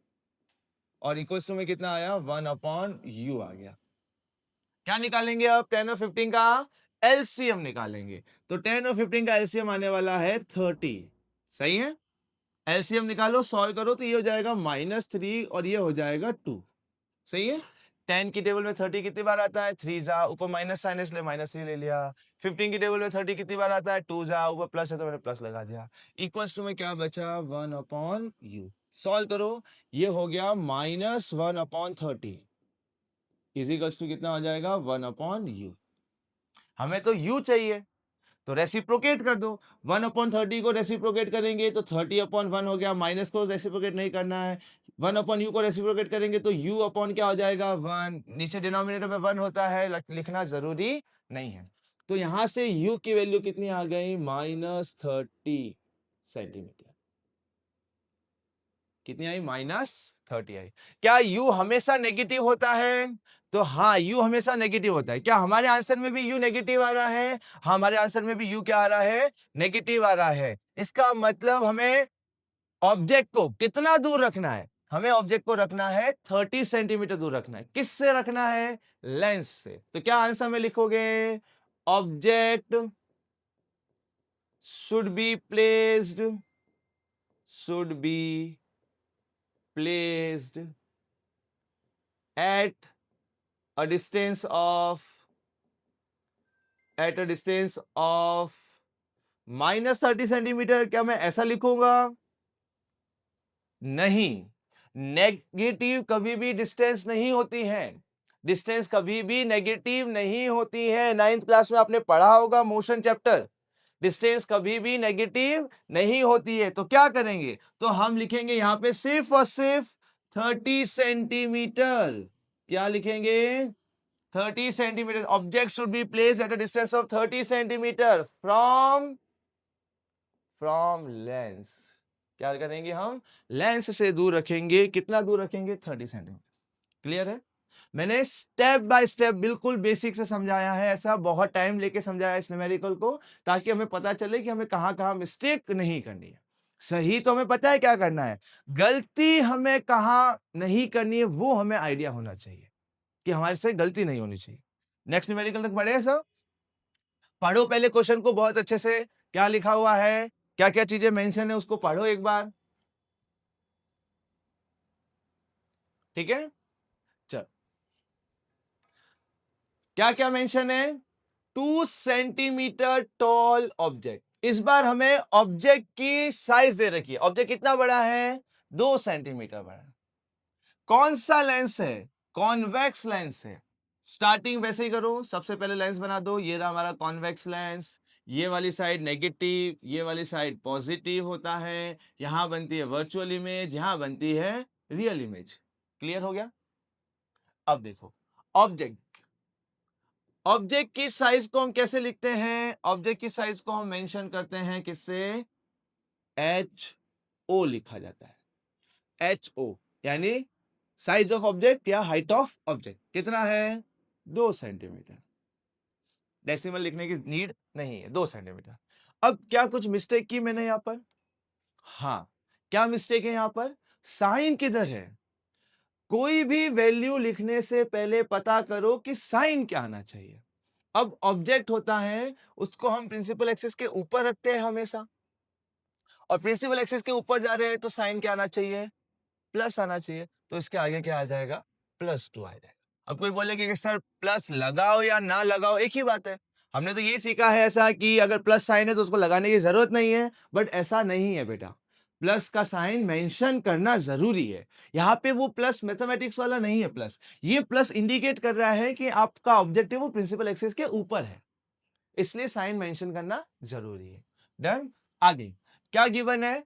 और इक्वल्स टू में कितना आया, 1/u आ गया। क्या निकालेंगे अब, 10 और 15 का एलसीएम निकालेंगे। तो 10 और 15 का एलसीएम आने वाला है 30, सही है। एलसीएम निकालो, सॉल्व करो, तो ये हो जाएगा -3 और ये हो जाएगा 2, सही है। 10 की टेबल में 30 कितनी बार आता है, 3 जा, ऊपर माइनस साइन है इसलिए -3 ले लिया। 15 की टेबल में 30 कितनी बार आता है, 2 जा, ऊपर प्लस है तो मैंने प्लस लगा दिया। इक्वल्स टू में क्या बचा, 1/u। सॉल्व करो, ये हो गया -1/30 इजिकल्स टू कितना हो जाएगा, 1/u। हमें तो u चाहिए, तो रेसिप्रोकेट कर दो। 1/30 को रेसिप्रोकेट करेंगे तो 30/1 हो गया, माइनस को रेसिप्रोकेट नहीं करना है। 1/u को रेसिप्रोकेट करेंगे तो u अपॉन क्या हो जाएगा, 1। नीचे डिनोमिनेटर में 1 होता है, लिखना जरूरी नहीं है। तो यहां से u की वैल्यू कितनी आ गई, -30 सेंटीमीटर। कितनी आई, -30 आई। क्या u हमेशा नेगेटिव होता है, तो हाँ, u हमेशा नेगेटिव होता है। क्या हमारे आंसर में भी u नेगेटिव आ रहा है, हमारे आंसर में भी u क्या आ रहा है, नेगेटिव आ रहा है। इसका मतलब हमें ऑब्जेक्ट को कितना दूर रखना है, हमें ऑब्जेक्ट को रखना है 30 सेंटीमीटर दूर रखना है। किससे रखना है, लेंस से। तो क्या आंसर में लिखोगे, object should be placed, should be placed at a distance of, at a distance of -30 centimetre, क्या मैं ऐसा लिखूंगा? नहीं, नेगेटिव कभी भी डिस्टेंस नहीं होती है। डिस्टेंस कभी भी नेगेटिव नहीं होती है। 9th क्लास में आपने पढ़ा होगा मोशन चैप्टर। डिस्टेंस कभी भी नेगेटिव नहीं होती है। तो क्या करेंगे? तो हम लिखेंगे यहां पे सिर्फ और सिर्फ 30 सेंटीमीटर। क्या लिखेंगे? 30 centimetre. Object should be placed at a distance of 30 centimetre from lens. क्या करेंगे हम? लेंस से दूर रखेंगे। कितना दूर रखेंगे? 30 सेंटीमीटर। क्लियर है? मैंने स्टेप बाय स्टेप बिल्कुल बेसिक से समझाया है। ऐसा बहुत टाइम लेके समझाया इस न्यूमेरिकल को, ताकि हमें पता चले कि हमें कहां कहां मिस्टेक नहीं करनी है। सही तो हमें पता है क्या करना है, गलती हमें कहां नहीं करनी है वो हमें आइडिया होना चाहिए कि हमारे से गलती नहीं होनी चाहिए। नेक्स्ट न्यूमेरिकल तक बढ़े सब? पढ़ो पहले क्वेश्चन को बहुत अच्छे से। क्या लिखा हुआ है, क्या क्या चीजें मेंशन है, उसको पढ़ो एक बार। ठीक है, चल क्या क्या मेंशन है? 2 सेंटीमीटर टॉल ऑब्जेक्ट। इस बार हमें ऑब्जेक्ट की साइज दे रखी है। ऑब्जेक्ट कितना बड़ा है? 2 सेंटीमीटर बड़ा। कौन सा लेंस है? कॉन्वेक्स लेंस है। स्टार्टिंग वैसे ही करो, सबसे पहले लेंस बना दो। ये रहा हमारा कॉन्वेक्स लेंस। ये वाली साइड नेगेटिव, ये वाली साइड पॉजिटिव होता है। यहां बनती है वर्चुअल इमेज, यहां बनती है रियल इमेज। क्लियर हो गया? अब देखो, ऑब्जेक्ट ऑब्जेक्ट की साइज को हम कैसे लिखते हैं? ऑब्जेक्ट की साइज को हम मेंशन करते हैं किससे? एच ओ लिखा जाता है। एच ओ यानी साइज ऑफ ऑब्जेक्ट या हाइट ऑफ ऑब्जेक्ट कितना है? 2 सेंटीमीटर। डेसिमल लिखने की नीड नहीं है, 2 सेंटीमीटर। अब क्या कुछ मिस्टेक की मैंने यहां पर? हाँ, क्या मिस्टेक है यहां पर? साइन किधर है? कोई भी वैल्यू लिखने से पहले पता करो कि साइन क्या आना चाहिए। अब ऑब्जेक्ट होता है, उसको हम प्रिंसिपल एक्सिस के ऊपर रखते हैं हमेशा, और प्रिंसिपल एक्सिस के ऊपर जा रहे हैं तो साइन क्या आना चाहिए? प्लस आना चाहिए। तो इसके आगे क्या आ जाएगा? +2 आ जाएगा। अब कोई बोलेगा कि सर प्लस लगाओ या ना लगाओ एक ही बात है। हमने तो ये सीखा है ऐसा कि अगर प्लस साइन है तो उसको लगाने की जरूरत नहीं है, बट ऐसा नहीं है बेटा। प्लस का साइन मेंशन करना जरूरी है। यहाँ पे वो प्लस मैथमेटिक्स वाला नहीं है प्लस। ये प्लस इंडिकेट कर रहा है कि आपका ऑब्जेक्टिव वो प्रिंसिपल एक्सिस के ऊपर है, इसलिए साइन मेंशन करना जरूरी है। डन। आगे क्या गिवन है?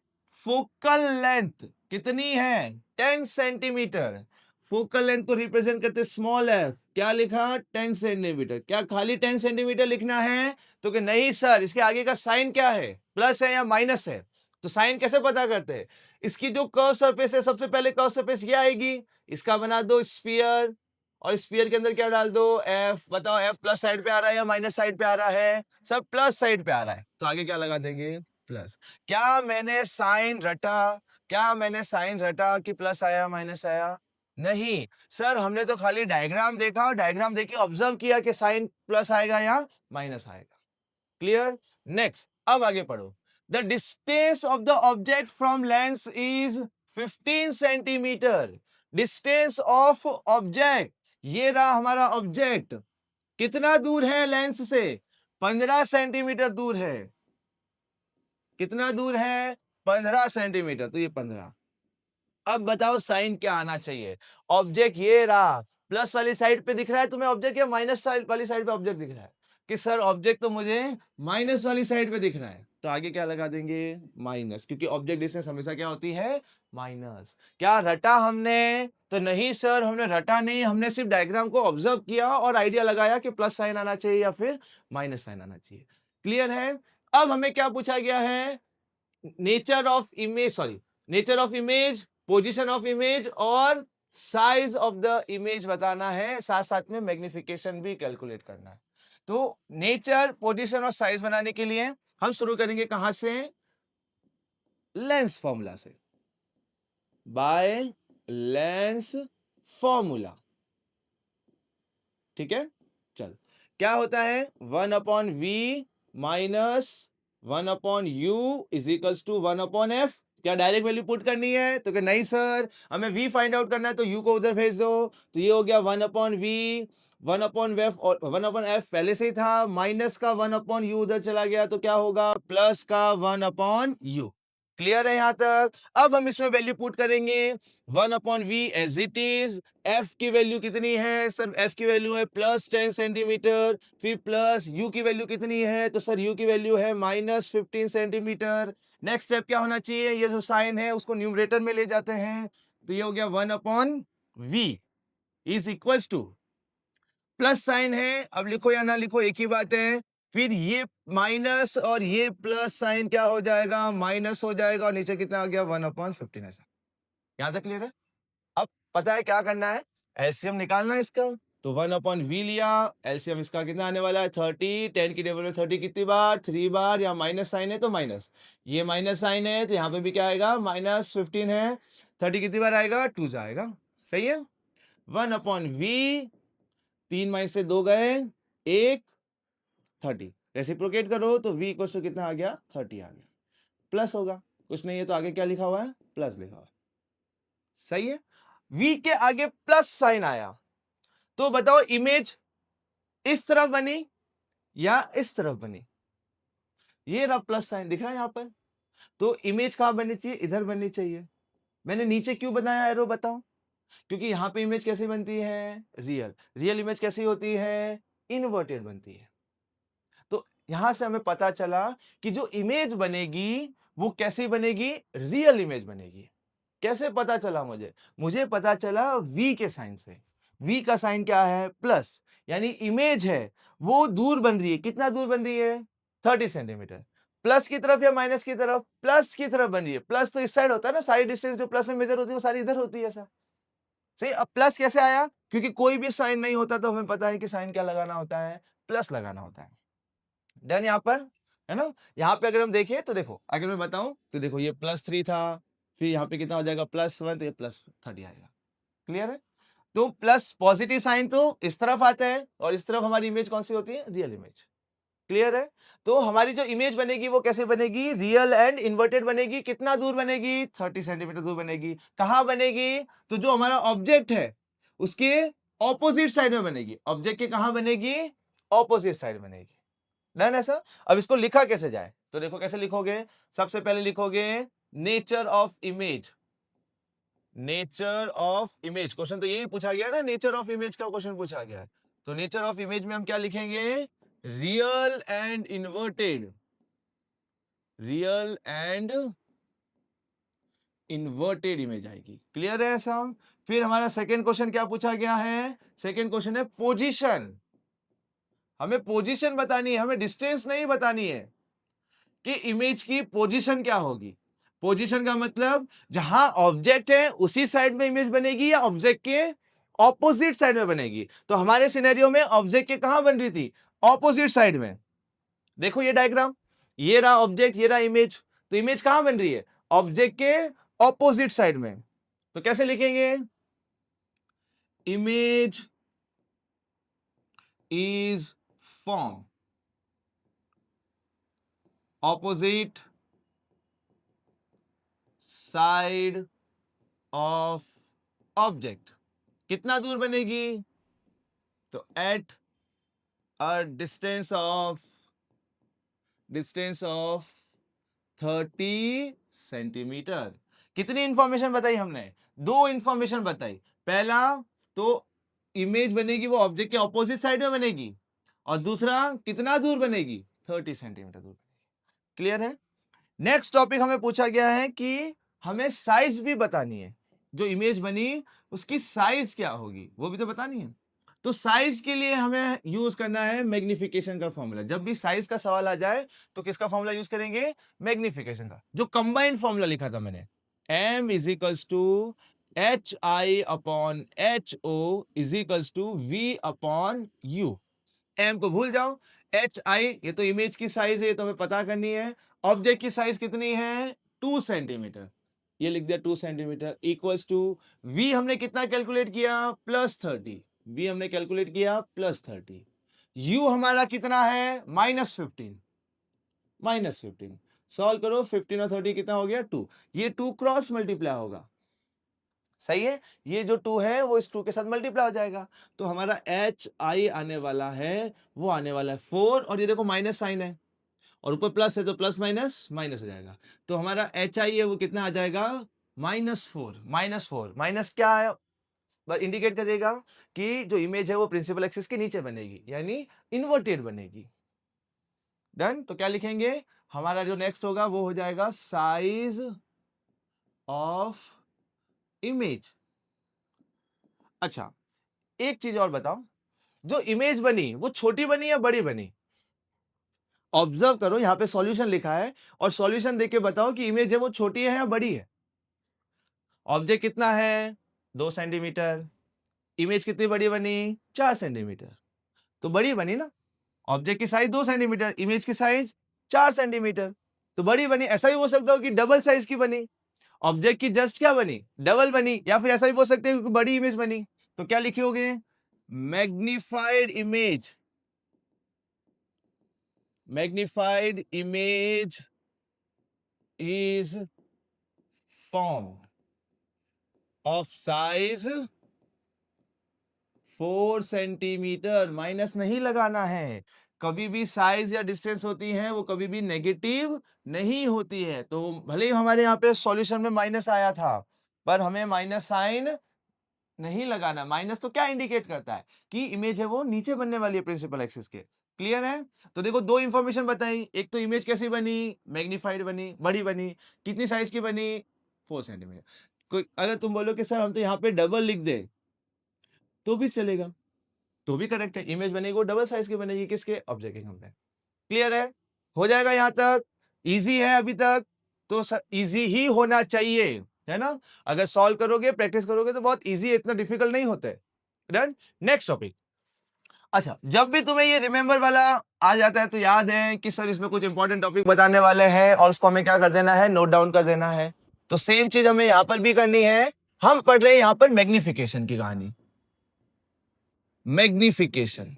फोकल लेंथ कितनी है? 10 सेंटीमीटर। फोकल लेंथ को रिप्रेजेंट करते स्मॉल एफ। क्या लिखा? 10 सेंटीमीटर। क्या खाली 10 सेंटीमीटर लिखना है? तो कि नहीं सर, इसके आगे का साइन क्या है? प्लस है या माइनस है? तो साइन कैसे पता करते हैं? इसकी जो कर्व सरफेस है, सबसे पहले कर्व सरफेस ये आएगी। इसका बना दो स्फीयर, और स्फीयर के अंदर क्या डाल दो? एफ। बताओ एफ प्लस साइड पे आ रहा है या माइनस साइड पे आ रहा है? सब प्लस साइड पे आ रहा है, तो आगे क्या लगा देंगे? प्लस। क्या मैंने साइन रटा? क्या मैंने साइन रटा कि प्लस आया माइनस आया? नहीं सर, हमने तो खाली डायग्राम देखा और डायग्राम देख के ऑब्जर्व किया कि साइन प्लस आएगा या माइनस आएगा। क्लियर? नेक्स्ट, अब आगे पढ़ो। The distance of the object from lens is 15 centimetre. Distance of object, ये रहा हमारा ऑब्जेक्ट, कितना दूर है लेंस से? 15 सेंटीमीटर दूर है। कितना दूर है? 15 सेंटीमीटर। तो ये 15। अब बताओ साइन क्या आना चाहिए? ऑब्जेक्ट ये रहा, प्लस वाली साइड पे दिख रहा है तुम्हें ऑब्जेक्ट, या माइनस साइड वाली साइड पे ऑब्जेक्ट दिख रहा है? कि सर ऑब्जेक्ट तो मुझे माइनस वाली साइड पे दिख रहा है, तो आगे क्या लगा देंगे? माइनस, क्योंकि ऑब्जेक्ट डिस्टेंस हमेशा क्या होती है? माइनस। क्या रटा हमने? तो नहीं सर, हमने रटा नहीं, हमने सिर्फ डायग्राम को ऑब्जर्व किया और आइडिया लगाया कि प्लस साइन आना चाहिए या फिर माइनस साइन आना चाहिए। क्लियर है? अब हमें क्या पूछा गया है? Nature of image, sorry, nature of image, position of image और साइज ऑफ द इमेज बताना है, साथ साथ में मैग्निफिकेशन भी कैलकुलेट करना है। तो नेचर, पोजीशन और साइज बनाने के लिए हम शुरू करेंगे कहां से? लेंस फॉर्मूला से। Bye lens formula. ठीक है, चल। क्या होता है? 1/v minus 1/u is equals to 1/f क्या डायरेक्ट वैल्यू पुट करनी है? तो क्या नहीं सर, हमें v फाइंड आउट करना है तो u को उधर भेज दो। तो ये हो गया 1/v, 1/f और 1/f पहले से ही था, माइनस का 1/u उधर चला गया तो क्या होगा? प्लस का 1/u। क्लियर है यहां तक? अब हम इसमें वैल्यू पुट करेंगे 1/v as it is. f की वैल्यू कितनी है सर? f की वैल्यू है +10 सेंटीमीटर, फिर प्लस u की वैल्यू कितनी है? तो सर u की वैल्यू है -15 सेंटीमीटर। नेक्स्ट स्टेप क्या होना चाहिए? ये जो साइन है उसको न्यूमरेटर में ले जाते हैं, तो ये हो गया 1/v is equals to, plus sign है, अब लिखो या ना लिखो एक ही बात है, फिर ये माइनस और ये प्लस साइन क्या हो जाएगा? माइनस हो जाएगा, और नीचे कितना आ गया? 1/15 ऐसा। यहां तक क्लियर है? अब पता है क्या करना है? एलसीएम निकालना है इसका। तो 1/v लिया, एलसीएम इसका कितना आने वाला है? 30। 10 की टेबल में 30 कितनी बार? 3 बार। यहाँ माइनस साइन है तो माइनस, ये माइनस साइन है तो यहाँ पे भी क्या आएगा? -15 है। 30 कितनी बार आएगा? 2 आएगा। सही है? 1/v, 3 माइनस से 2 गए, 1, 30। रेसिप्रोकेट करो तो v इक्वल टू कितना आ गया? 30 आ गया। प्लस होगा, कुछ नहीं है तो आगे क्या लिखा हुआ है? प्लस लिखा हुआ है। सही है? v के आगे प्लस साइन आया, तो बताओ इमेज इस तरफ बनी या इस तरफ बनी? ये रहा प्लस साइन, दिख रहा है यहां पर। तो इमेज कहां बननी चाहिए? इधर बननी चाहिए। मैंने नीचे क्यों बनाया एरो बताओ? क्योंकि यहां पे इमेज कैसे बनती है? रियल। रियल इमेज कैसी होती है? इन्वर्टेड बनती है। तो यहां से हमें पता चला कि जो इमेज बनेगी वो कैसी बनेगी? रियल इमेज बनेगी। कैसे पता चला मुझे? मुझे पता चला v के साइन से। v का साइन क्या है? प्लस, यानी इमेज है वो दूर बन रही है। कितना दूर बन रही है? 30 सेंटीमीटर। प्लस की तरफ या माइनस की तरफ? प्लस की तरफ बन रही है। प्लस तो इस साइड होता है ना, सारी डिस्टेंस जो प्लस में मेजर होती है वो सारी इधर होती है। ऐसा सही। अब प्लस कैसे आया? क्योंकि कोई भी साइन नहीं होता तो हमें पता है कि साइन क्या लगाना होता है? प्लस लगाना होता है। डन यहां पर, है ना? यहां पे अगर हम देखें तो देखो, अगर मैं बताऊं तो देखो ये +3 था, फिर यहाँ पे कितना हो जाएगा? +1, तो ये +30 आएगा। क्लियर है? तो प्लस पॉजिटिव साइन तो इस तरफ आता है, और इस तरफ हमारी इमेज कौन सी होती है? Real image. क्लियर है? तो हमारी जो इमेज बनेगी वो कैसे बनेगी? रियल एंड इन्वर्टेड बनेगी। कितना दूर बनेगी? 30 सेंटीमीटर दूर बनेगी। कहां बनेगी? तो जो हमारा ऑब्जेक्ट है उसके ऑपोजिट साइड में बनेगी। ऑब्जेक्ट के कहां बनेगी? ऑपोजिट साइड बनेगी। डन है सर? अब इसको लिखा कैसे जाए? तो देखो कैसे लिखोगे। सबसे पहले लिखोगे nature of image. Nature of image, question तो यही पूछा गया ना, नेचर ऑफ इमेज का क्वेश्चन पूछा गया है। तो नेचर ऑफ इमेज में हम क्या लिखेंगे? Real and inverted. Real and inverted image आएगी। क्लियर है ऐसा? फिर हमारा सेकंड क्वेश्चन क्या पूछा गया है? सेकंड क्वेश्चन है पोजीशन। हमें पोजीशन बतानी है, हमें डिस्टेंस नहीं बतानी है कि इमेज की पोजीशन क्या होगी। पोजीशन का मतलब जहां ऑब्जेक्ट है उसी साइड में इमेज बनेगी या ऑब्जेक्ट के ऑपोजिट साइड में बनेगी। तो हमारे सिनेरियो में ऑब्जेक्ट के कहां बन रही थी? ऑपोजिट साइड में। देखो ये डायग्राम, ये रहा ऑब्जेक्ट, ये रहा इमेज। तो इमेज कहां बन रही है? ऑब्जेक्ट के ऑपोजिट साइड में। तो कैसे लिखेंगे? Image is form opposite side of object. कितना दूर बनेगी? तो eight a distance of 30 centimetre. कितनी इंफॉर्मेशन बताई हमने? दो इंफॉर्मेशन बताई। पहला तो इमेज बनेगी वो ऑब्जेक्ट के ऑपोजिट साइड में बनेगी, और दूसरा कितना दूर बनेगी? 30 सेंटीमीटर दूर। क्लियर है? नेक्स्ट टॉपिक हमें पूछा गया है कि हमें साइज भी बतानी है। जो इमेज बनी उसकी साइज क्या होगी वो भी तो बतानी है। तो साइज के लिए हमें यूज करना है मैग्निफिकेशन का फॉर्मूला। जब भी साइज का सवाल आ जाए तो किसका फॉर्मूला यूज करेंगे? मैग्निफिकेशन का। जो कंबाइंड फॉर्मूला लिखा था मैंने, m is equals to HI/HO is equals to V upon U। m को भूल जाओ, HI ये तो इमेज की साइज है, ये तो हमें पता करनी है। ऑब्जेक्ट की साइज कितनी है? 2 सेंटीमीटर। ये लिख दिया 2 सेंटीमीटर इक्वल्स टू V हमने कितना कैलकुलेट किया? +30। V हमने कैलकुलेट किया +30। U हमारा कितना है? -15। -15। सॉल्व करो, 15 और 30 कितना हो गया 2, ये 2 क्रॉस मल्टीप्लाई होगा, सही है, ये जो 2 है वो इस 2 के साथ मल्टीप्लाई हो जाएगा, तो हमारा एच आई आने वाला है, वो आने वाला है 4, और ये देखो माइनस साइन है और ऊपर प्लस है तो प्लस माइनस माइनस हो जाएगा, तो हमारा एच आई है वो कितना आ जाएगा -4, -4, माइनस क्या है इंडिकेट करेगा कि जो इमेज है वो प्रिंसिपल एक्सिस के नीचे बनेगी, यानी इन्वर्टेड बनेगी। डन, तो क्या लिखेंगे, हमारा जो नेक्स्ट होगा वो हो जाएगा साइज ऑफ इमेज। अच्छा, एक चीज और बताओ, जो इमेज बनी वो छोटी बनी या बड़ी बनी? ऑब्जर्व करो, यहां पे सॉल्यूशन लिखा है और सॉल्यूशन देख के बताओ कि इमेज है वो छोटी है या बड़ी है। ऑब्जेक्ट कितना है 2 सेंटीमीटर, इमेज कितनी बड़ी बनी 4 सेंटीमीटर, तो बड़ी बनी ना। ऑब्जेक्ट की साइज 2 सेंटीमीटर, इमेज की साइज 4 सेंटीमीटर, तो बड़ी बनी। ऐसा भी हो सकता हो कि डबल साइज की बनी, ऑब्जेक्ट की जस्ट क्या बनी डबल बनी, या फिर ऐसा भी बोल सकते हैं कि बड़ी इमेज बनी। तो क्या लिखोगे, magnified image, magnified image is form of size 4 centimetre, minus नहीं लगाना है। कभी भी साइज या डिस्टेंस होती है वो कभी भी नेगेटिव नहीं होती है, तो भले ही हमारे यहाँ पे सॉल्यूशन में माइनस आया था पर हमें माइनस साइन नहीं लगाना। माइनस तो क्या इंडिकेट करता है कि इमेज है वो नीचे बनने वाली है प्रिंसिपल एक्सिस के। क्लियर है? तो देखो दो इंफॉर्मेशन बताई, एक तो इमेज कैसी बनी, मैग्नीफाइड बनी, बड़ी बनी, कितनी साइज की बनी 4 सेंटीमीटर। कोई अगर तुम बोलो कि सर हम तो यहाँ पे डबल लिख दे तो भी चलेगा, तो भी करेक्ट है, इमेज बनेगी वो डबल साइज की बनेगी, किसके ऑब्जेक्ट के कंपेयर। क्लियर है? हो जाएगा यहां तक, इजी है अभी तक, तो इजी ही होना चाहिए, है ना। अगर सॉल्व करोगे प्रैक्टिस करोगे तो बहुत इजी है, इतना डिफिकल्ट नहीं होता है। Done, next topic. अच्छा, जब भी तुम्हें ये रिमेंबर वाला आ जाता है तो याद है कि सर इसमें कुछ इंपॉर्टेंट टॉपिक बताने वाले हैं और उसको हमें क्या कर देना है, नोट डाउन कर देना है। तो सेम चीज हमें यहां पर भी करनी है। हम पढ़ रहे हैं यहां पर मैग्निफिकेशन की कहानी। मैग्निफिकेशन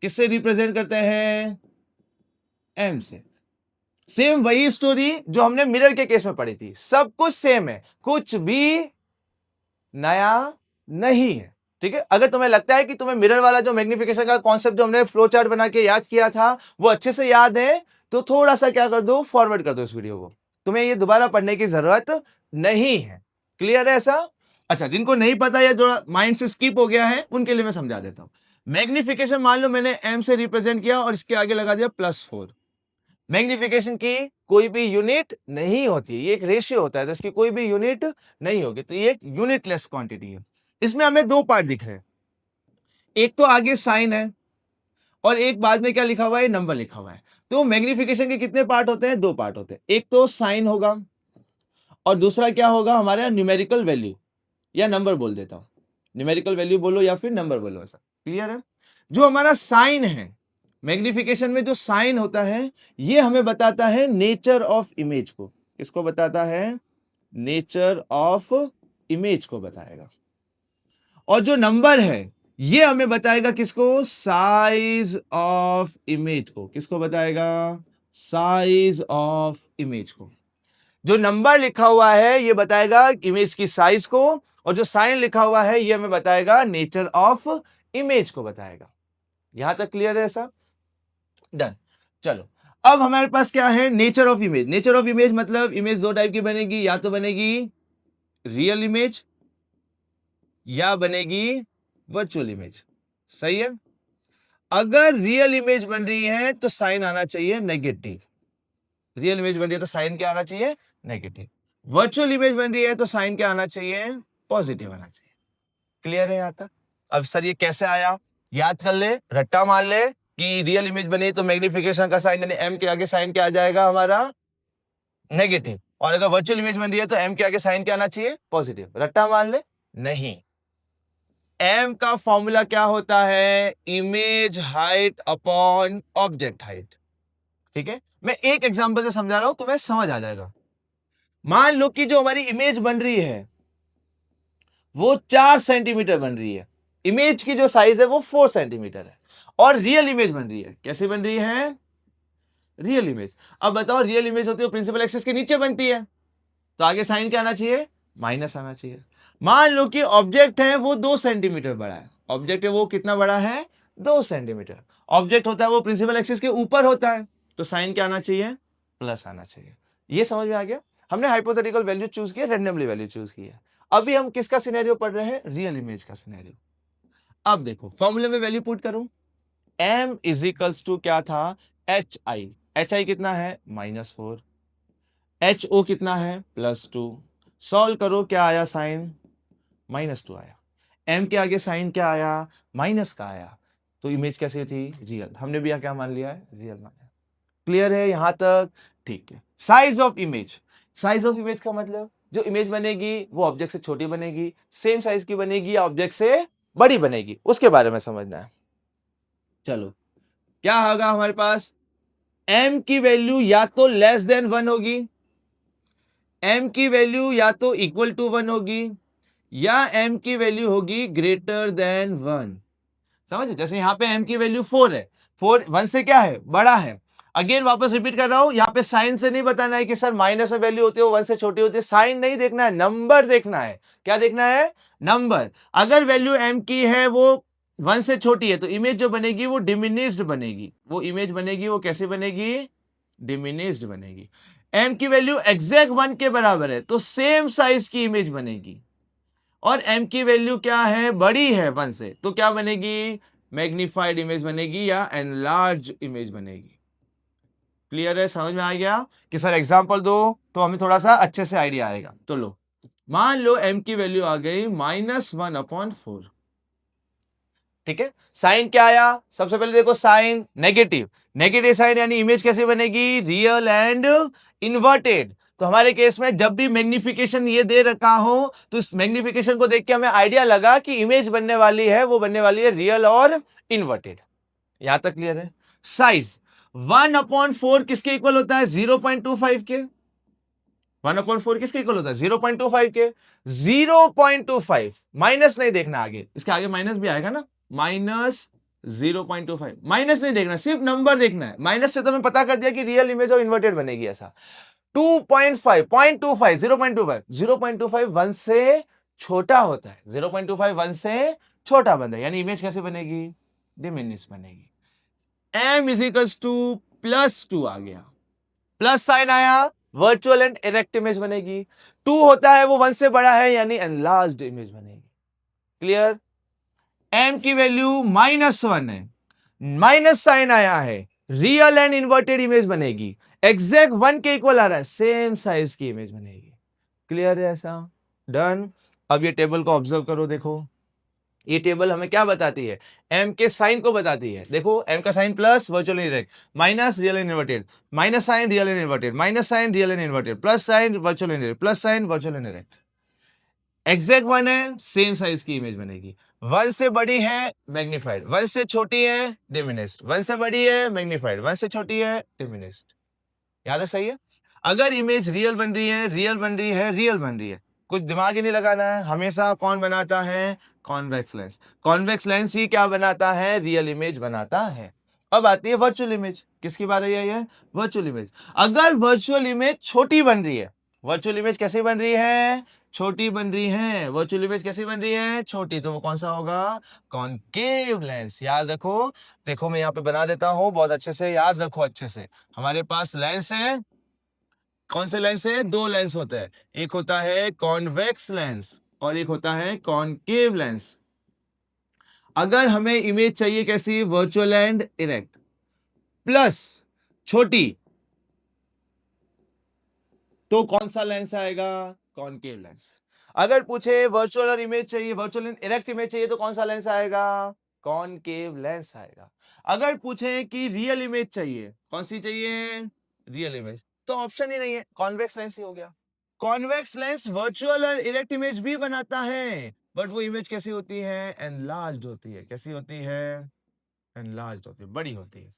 किससे रिप्रेजेंट करते हैं, एम से। सेम वही स्टोरी जो हमने मिरर के केस में पढ़ी थी, सब कुछ सेम है, कुछ भी नया नहीं है। ठीक है, अगर तुम्हें लगता है कि तुम्हें मिरर वाला जो मैग्निफिकेशन का कॉन्सेप्ट जो हमने फ्लो चार्ट बना के याद किया था वो अच्छे से याद है, तो थोड़ा सा क्या कर दो, फॉरवर्ड कर दो इस वीडियो को, तुम्हें ये दोबारा पढ़ने की जरूरत नहीं है। क्लियर है ऐसा? अच्छा, जिनको नहीं पता या जो माइंड से स्किप हो गया है उनके लिए मैं समझा देता हूं। मैग्निफिकेशन मान लो मैंने एम से रिप्रेजेंट किया और इसके आगे लगा दिया +4। मैग्निफिकेशन की कोई भी यूनिट नहीं होती, ये एक रेशियो होता है, तो इसकी कोई भी यूनिट नहीं होगी, तो ये एक यूनिटलेस क्वांटिटी है। इसमें हमें दो पार्ट दिख रहे हैं, एक तो आगे साइन है और एक बाद में क्या लिखा हुआ है, नंबर लिखा हुआ है। तो मैग्निफिकेशन के कितने पार्ट होते हैं, दो पार्ट होते हैं, एक तो साइन होगा और दूसरा क्या होगा हमारे न्यूमेरिकल वैल्यू, या नंबर बोल देता हूं, न्यूमेरिकल वैल्यू बोलो या फिर नंबर बोलो, ऐसा क्लियर है। जो हमारा साइन है, मैग्निफिकेशन में जो साइन होता है ये हमें बताता है नेचर ऑफ इमेज को। किसको बताता है, नेचर ऑफ इमेज को बताएगा। और जो नंबर है ये हमें बताएगा किसको, साइज ऑफ इमेज को। किसको बताएगा, साइज ऑफ इमेज को। जो नंबर लिखा हुआ है ये बताएगा इमेज की साइज को, और जो साइन लिखा हुआ है ये हमें बताएगा नेचर ऑफ इमेज को बताएगा। यहां तक क्लियर है ऐसा? डन। चलो, अब हमारे पास क्या है, nature of image. Nature of image मतलब इमेज दो टाइप की बनेगी, या तो बनेगी रियल इमेज या बनेगी वर्चुअल इमेज। सही है? अगर रियल इमेज बन रही है तो साइन आना चाहिए नेगेटिव, रियल इमेज बन रही है तो साइन क्या आना चाहिए, नेगेटिव। वर्चुअल इमेज बन रही है तो साइन क्या आना चाहिए, पॉजिटिव आना चाहिए। क्लियर है यहां तक? अब सर ये कैसे आया, याद कर ले, रट्टा मार ले कि रियल इमेज बनी तो मैग्निफिकेशन का साइन यानी एम के आगे साइन क्या आ जाएगा हमारा, नेगेटिव। और अगर वर्चुअल इमेज बन रही है तो एम के आगे साइन क्या आना चाहिए, पॉजिटिव। रट्टा मार ले, नहीं। एम का फॉर्मूला क्या होता है, image height upon object height. ठीक है, मैं एक एग्जांपल से समझा रहा हूं, तुम्हें समझ आ जाएगा। मान लो कि जो हमारी इमेज बन रही है वो 4 सेंटीमीटर बन रही है, इमेज की जो साइज है वो 4 सेंटीमीटर है, और रियल इमेज बन रही है, कैसे बन रही है, रियल इमेज। अब बताओ रियल इमेज होती है प्रिंसिपल एक्सिस के नीचे बनती है, तो आगे साइन क्या आना चाहिए, माइनस आना चाहिए। मान लो कि ऑब्जेक्ट है वो 2 सेंटीमीटर बड़ा है, ऑब्जेक्ट है वो कितना बड़ा है, 2 सेंटीमीटर। ऑब्जेक्ट होता है वो प्रिंसिपल एक्सिस के ऊपर होता है, तो साइन क्या आना चाहिए, प्लस आना चाहिए। ये समझ में आ गया। हमने हाइपोथेटिकल वैल्यू चूज किया, रैंडमली वैल्यू चूज किया। अभी हम किसका सिनेरियो पढ़ रहे हैं, रियल इमेज का सिनेरियो। अब देखो फॉर्मूले में वैल्यू पुट करूं, m इज इक्वल्स टू क्या था, एच आई कितना है, -4, एच ओ कितना है, +2। सॉल्व करो, क्या आया साइन, -2 आया। m के आगे साइन क्या आया, माइनस का आया, तो इमेज कैसी थी, रियल। हमने भी यहां क्या मान लिया है, रियल मान लिया। क्लियर है यहां तक, ठीक है। Size of image, size of image का मतलब जो इमेज बनेगी वो ऑब्जेक्ट से छोटी बनेगी, सेम साइज की बनेगी या ऑब्जेक्ट से बड़ी बनेगी, उसके बारे में समझना है। चलो क्या होगा हमारे पास, m की वैल्यू या तो लेस देन 1 होगी, m की वैल्यू या तो इक्वल टू 1 होगी, या m की वैल्यू होगी ग्रेटर देन 1। समझ, जैसे यहां पे m की वैल्यू 4 है, 4 1 से क्या है, बड़ा है। अगेन वापस रिपीट कर रहा हूं, यहां पे साइन से नहीं बताना है कि सर माइनस में वैल्यू होती है वो 1 से छोटी होती है, साइन नहीं देखना है, नंबर देखना है। क्या देखना है, नंबर। अगर वैल्यू m की है वो 1 से छोटी है, तो इमेज जो बनेगी वो डिमिनिश्ड बनेगी, वो इमेज बनेगी वो कैसे बनेगी, डिमिनिश्ड बनेगी। m की वैल्यू एग्जैक्ट 1 के बराबर है, तो सेम साइज की इमेज बनेगी। और m की वैल्यू क्या है, बड़ी है 1 से, तो क्या बनेगी, मैग्निफाइड इमेज बनेगी या एनलार्ज इमेज बनेगी। क्लियर है, समझ में आ गया कि सर एग्जांपल दो तो हमें थोड़ा सा अच्छे से आइडिया आएगा। तो लो, मान लो m की वैल्यू आ गई -1/4, ठीक है। साइन क्या आया, सबसे पहले देखो साइन नेगेटिव, नेगेटिव साइन यानी इमेज कैसे बनेगी, रियल एंड इन्वर्टेड। तो हमारे केस में जब भी मैग्निफिकेशन ये दे रखा हो, तो इस मैग्निफिकेशन को देख के हमें आइडिया लगा कि इमेज बनने वाली है, वो बनने वाली है रियल और इन्वर्टेड। यहां तक क्लियर है। साइज 1/4 किसके इक्वल होता है, 0.25 के। 1/4 किसके इक्वल होता है, 0.25 के। 0.25 माइनस नहीं देखना, आगे इसके आगे माइनस भी आएगा ना, -0.25, माइनस नहीं देखना, सिर्फ नंबर देखना है। माइनस से तो मैं पता कर दिया कि रियल इमेज और इन्वर्टेड बनेगी ऐसा। 2.5, 0.25, 0.25 1 से छोटा होता है, 0.25 1 से छोटा बनता है, यानी इमेज कैसे बनेगी, डिमिनिश बनेगी। m इज इक्वल्स टू +2 आ गया, प्लस साइन आया, वर्चुअल एंड इरेक्ट इमेज बनेगी। 2 होता है वो 1 से बड़ा है, यानी एनलार्ज्ड इमेज बनेगी। क्लियर। m की वैल्यू -1 है, माइनस साइन आया है, रियल एंड इन्वर्टेड इमेज बनेगी। एग्जैक्ट 1 के इक्वल आ रहा है, सेम साइज की इमेज बनेगी। क्लियर है ऐसा, डन। अब ये टेबल को ऑब्जर्व करो, देखो ये टेबल हमें क्या बताती है, m के साइन को बताती है। देखो m का sign plus virtual indirect, minus real and inverted, minus sign real and inverted, minus sign real and inverted, plus sign virtual indirect, plus sign virtual indirect. Exact 1 है, सेम साइज की इमेज बनेगी। 1 से बड़ी है मैग्नीफाइड, 1 से छोटी है डिमिनिश्ड, 1 से बड़ी है मैग्नीफाइड, 1 से छोटी है डिमिनिश्ड। याद है, सही है। अगर इमेज रियल बन रही है, रियल बन रही है, रियल बन रही है, कुछ दिमाग ही नहीं लगाना है, हमेशा कौन बनाता है, कॉन्वेक्स लेंस। कॉन्वेक्स लेंस ही क्या बनाता है, रियल इमेज बनाता है। अब आती है वर्चुअल इमेज, किसकी बात है ये, वर्चुअल इमेज। अगर वर्चुअल इमेज छोटी बन रही है, वर्चुअल इमेज कैसी बन रही है, छोटी बन रही है, वर्चुअल इमेज कैसी बन रही है, छोटी, तो वो कौन सा होगा, कॉनकेव लेंस। याद रखो, देखो मैं यहाँ पे बना देता हूं, बहुत अच्छे से याद रखो, अच्छे से। हमारे पास लेंस है, कौन से लेंस है, 2 लेंस होते हैं, एक होता है कॉन्वेक्स लेंस और एक होता है कॉनकेव लेंस। अगर हमें इमेज चाहिए कैसी, वर्चुअल एंड इरेक्ट, प्लस छोटी, तो कौन सा लेंस आएगा, कॉनकेव लेंस। अगर पूछे वर्चुअल और इमेज चाहिए, वर्चुअल एंड इरेक्ट इमेज चाहिए, तो कौन सा लेंस आएगा, कॉनकेव लेंस आएगा। अगर पूछे कि रियल इमेज चाहिए, कौन सी चाहिए, रियल इमेज, तो ऑप्शन ही नहीं है, कॉन्वेक्स लेंस ही हो गया। कॉन्वेक्स लेंस वर्चुअल और इरेक्ट इमेज भी बनाता है, बट वो इमेज कैसी होती है, एनलार्ज्ड होती है। कैसी होती है, एनलार्ज्ड होती है, बड़ी होती है।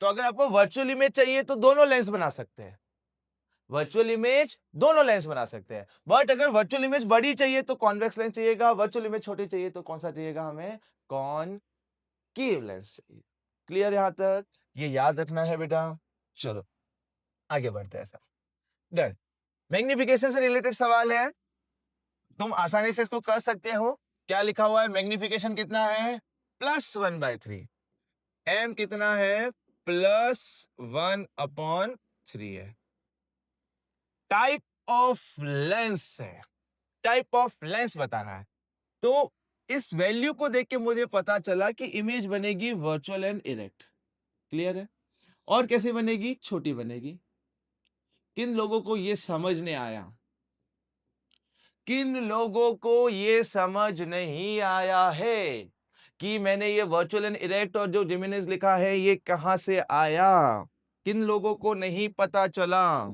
तो अगर आपको वर्चुअल इमेज चाहिए तो दोनों लेंस बना सकते हैं, वर्चुअल इमेज दोनों लेंस बना सकते हैं। बट अगर वर्चुअल इमेज बड़ी चाहिए तो कॉन्वेक्स लेंस चाहिएगा, वर्चुअल इमेज छोटी चाहिए तो कौन सा चाहिएगा, हमें कॉनकेव लेंस चाहिए। क्लियर यहां तक, ये याद रखना है बेटा। चलो आगे बढ़ते हैं सर। डन। मैग्निफिकेशन से रिलेटेड सवाल है, तुम आसानी से इसको कर सकते हो। क्या लिखा हुआ है? मैग्निफिकेशन कितना है? +1/3। एम कितना है? +1/3 है। टाइप ऑफ लेंस है, टाइप ऑफ लेंस बताना है। तो इस वैल्यू को देख के मुझे पता चला कि इमेज बनेगी वर्चुअल एंड इरेक्ट। क्लियर है? और कैसे बनेगी? छोटी बनेगी। किन लोगों को ये समझ नहीं आया? किन लोगों को ये समझ नहीं आया है कि मैंने ये वर्चुअल एंड इरेक्ट और जो डिमिनिश लिखा है ये कहां से आया? किन लोगों को नहीं पता चला?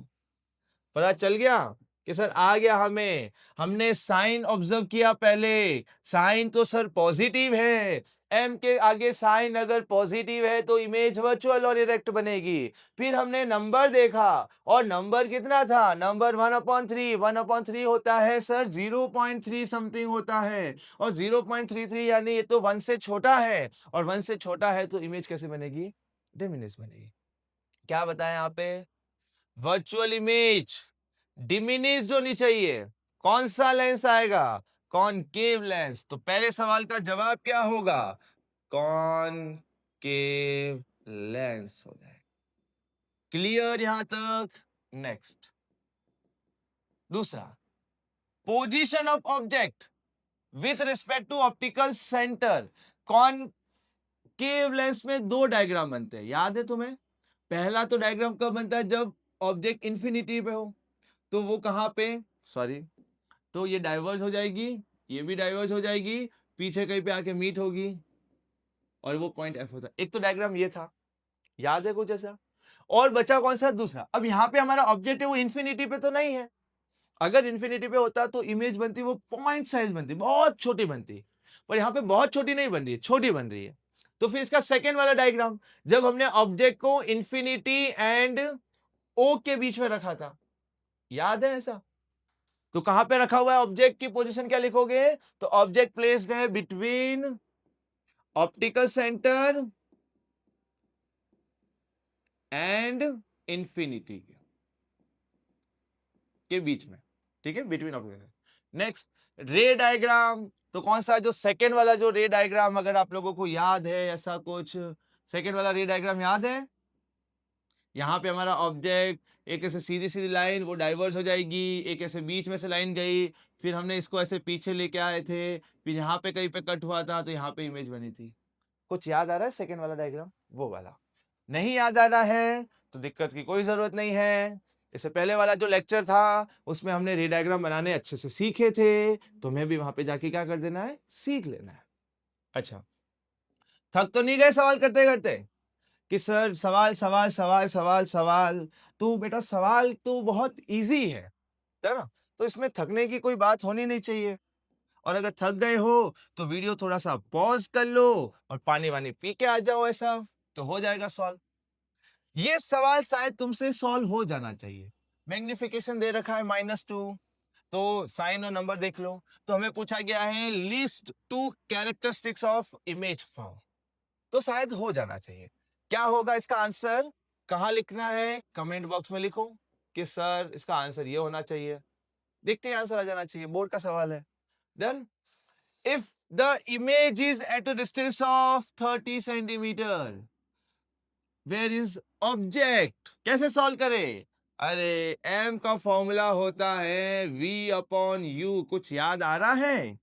पता चल गया कि सर आ गया हमें। हमने साइन ऑब्जर्व किया पहले। साइन तो सर पॉजिटिव है। एम के आगे साइन अगर पॉजिटिव है तो इमेज वर्चुअल और इरेक्ट बनेगी। फिर हमने नंबर देखा और नंबर कितना था? नंबर 1/3। 1/3 होता है सर 0.3 समथिंग होता है, और 0.33 यानी ये तो 1 से छोटा है, और 1 से छोटा है तो इमेज कैसे बनेगी? डिमिनिश बनेगी। क्या बताएं यहाँ पे? वर्चुअल इमेज डिमिनिश्ड होनी चाहिए। कौन सा लेंस आएगा? Concave lens. तो पहले सवाल का जवाब क्या होगा? कॉनकेव लेंस हो जाएगा। क्लियर यहां तक? नेक्स्ट, दूसरा, position of object with respect to optical centre. Concave lens में दो डायग्राम बनते हैं, याद है तुम्हें? पहला तो डायग्राम कब बनता है? जब ऑब्जेक्ट इंफिनिटी पे हो। तो वो कहां पे? सॉरी, तो ये डाइवर्ज हो जाएगी, ये भी डाइवर्ज हो जाएगी, पीछे कहीं पे आके मीट होगी, और वो पॉइंट एफ होता है। एक तो डायग्राम ये था, याद है कुछ ऐसा? और बचा कौन सा? दूसरा। अब यहाँ पे हमारा ऑब्जेक्ट है वो इंफिनिटी पे तो नहीं है। अगर इंफिनिटी पे होता तो इमेज बनती वो पॉइंट साइज बनती, बहुत छोटी बनती, पर यहाँ पे बहुत छोटी नहीं बन रही है, छोटी बन रही है। तो फिर इसका सेकेंड वाला डायग्राम, जब हमने ऑब्जेक्ट को इंफिनिटी एंड ओ के बीच में रखा था, याद है ऐसा? तो कहां पे रखा हुआ है ऑब्जेक्ट? की पोजीशन क्या लिखोगे? तो ऑब्जेक्ट प्लेस्ड है between optical centre and infinity के बीच में। ठीक है, बिटवीन ऑप्टिकल। नेक्स्ट, रे डायग्राम। तो कौन सा? जो सेकेंड वाला जो रे डायग्राम, अगर आप लोगों को याद है ऐसा कुछ, सेकेंड वाला रे डायग्राम याद है? यहाँ पे हमारा ऑब्जेक्ट, एक ऐसे सीधी सीधी लाइन वो डाइवर्स हो जाएगी, एक ऐसे बीच में से लाइन गई, फिर हमने इसको ऐसे पीछे लेके आए थे, फिर यहाँ पे कहीं पे कट हुआ था तो यहाँ पे इमेज बनी थी। कुछ याद आ रहा है? सेकेंड वाला डायग्राम वो वाला। नहीं याद आ रहा है तो दिक्कत की कोई जरूरत नहीं है। इससे पहले वाला जो लेक्चर था उसमें हमने रे डायग्राम बनाने अच्छे से सीखे थे, तुम्हें भी वहां पे जाके क्या कर देना है? सीख लेना है। अच्छा, थक तो नहीं गए सवाल करते करते? कि सर सवाल सवाल सवाल सवाल सवाल। तो बेटा सवाल तो बहुत इजी है ना? तो इसमें थकने की कोई बात होनी नहीं चाहिए। और अगर थक गए हो तो वीडियो थोड़ा सा पॉज कर लो और पानी वानी पी के आ जाओ, ऐसा तो हो जाएगा सॉल्व। ये सवाल शायद तुमसे सॉल्व हो जाना चाहिए। मैग्निफिकेशन दे रखा है -2, तो साइन और नंबर देख लो। तो हमें पूछा गया है list 2 characteristics of image form, तो शायद हो जाना चाहिए। क्या होगा इसका आंसर? कहां लिखना है? कमेंट बॉक्स में लिखो कि सर इसका आंसर ये होना चाहिए। देखते हैं, आंसर आ जाना चाहिए, बोर्ड का सवाल है। Done. If the image is at a distance of 30 centimetre, where is object? कैसे सॉल्व करें? अरे एम का फॉर्मूला होता है V/U। कुछ याद आ रहा है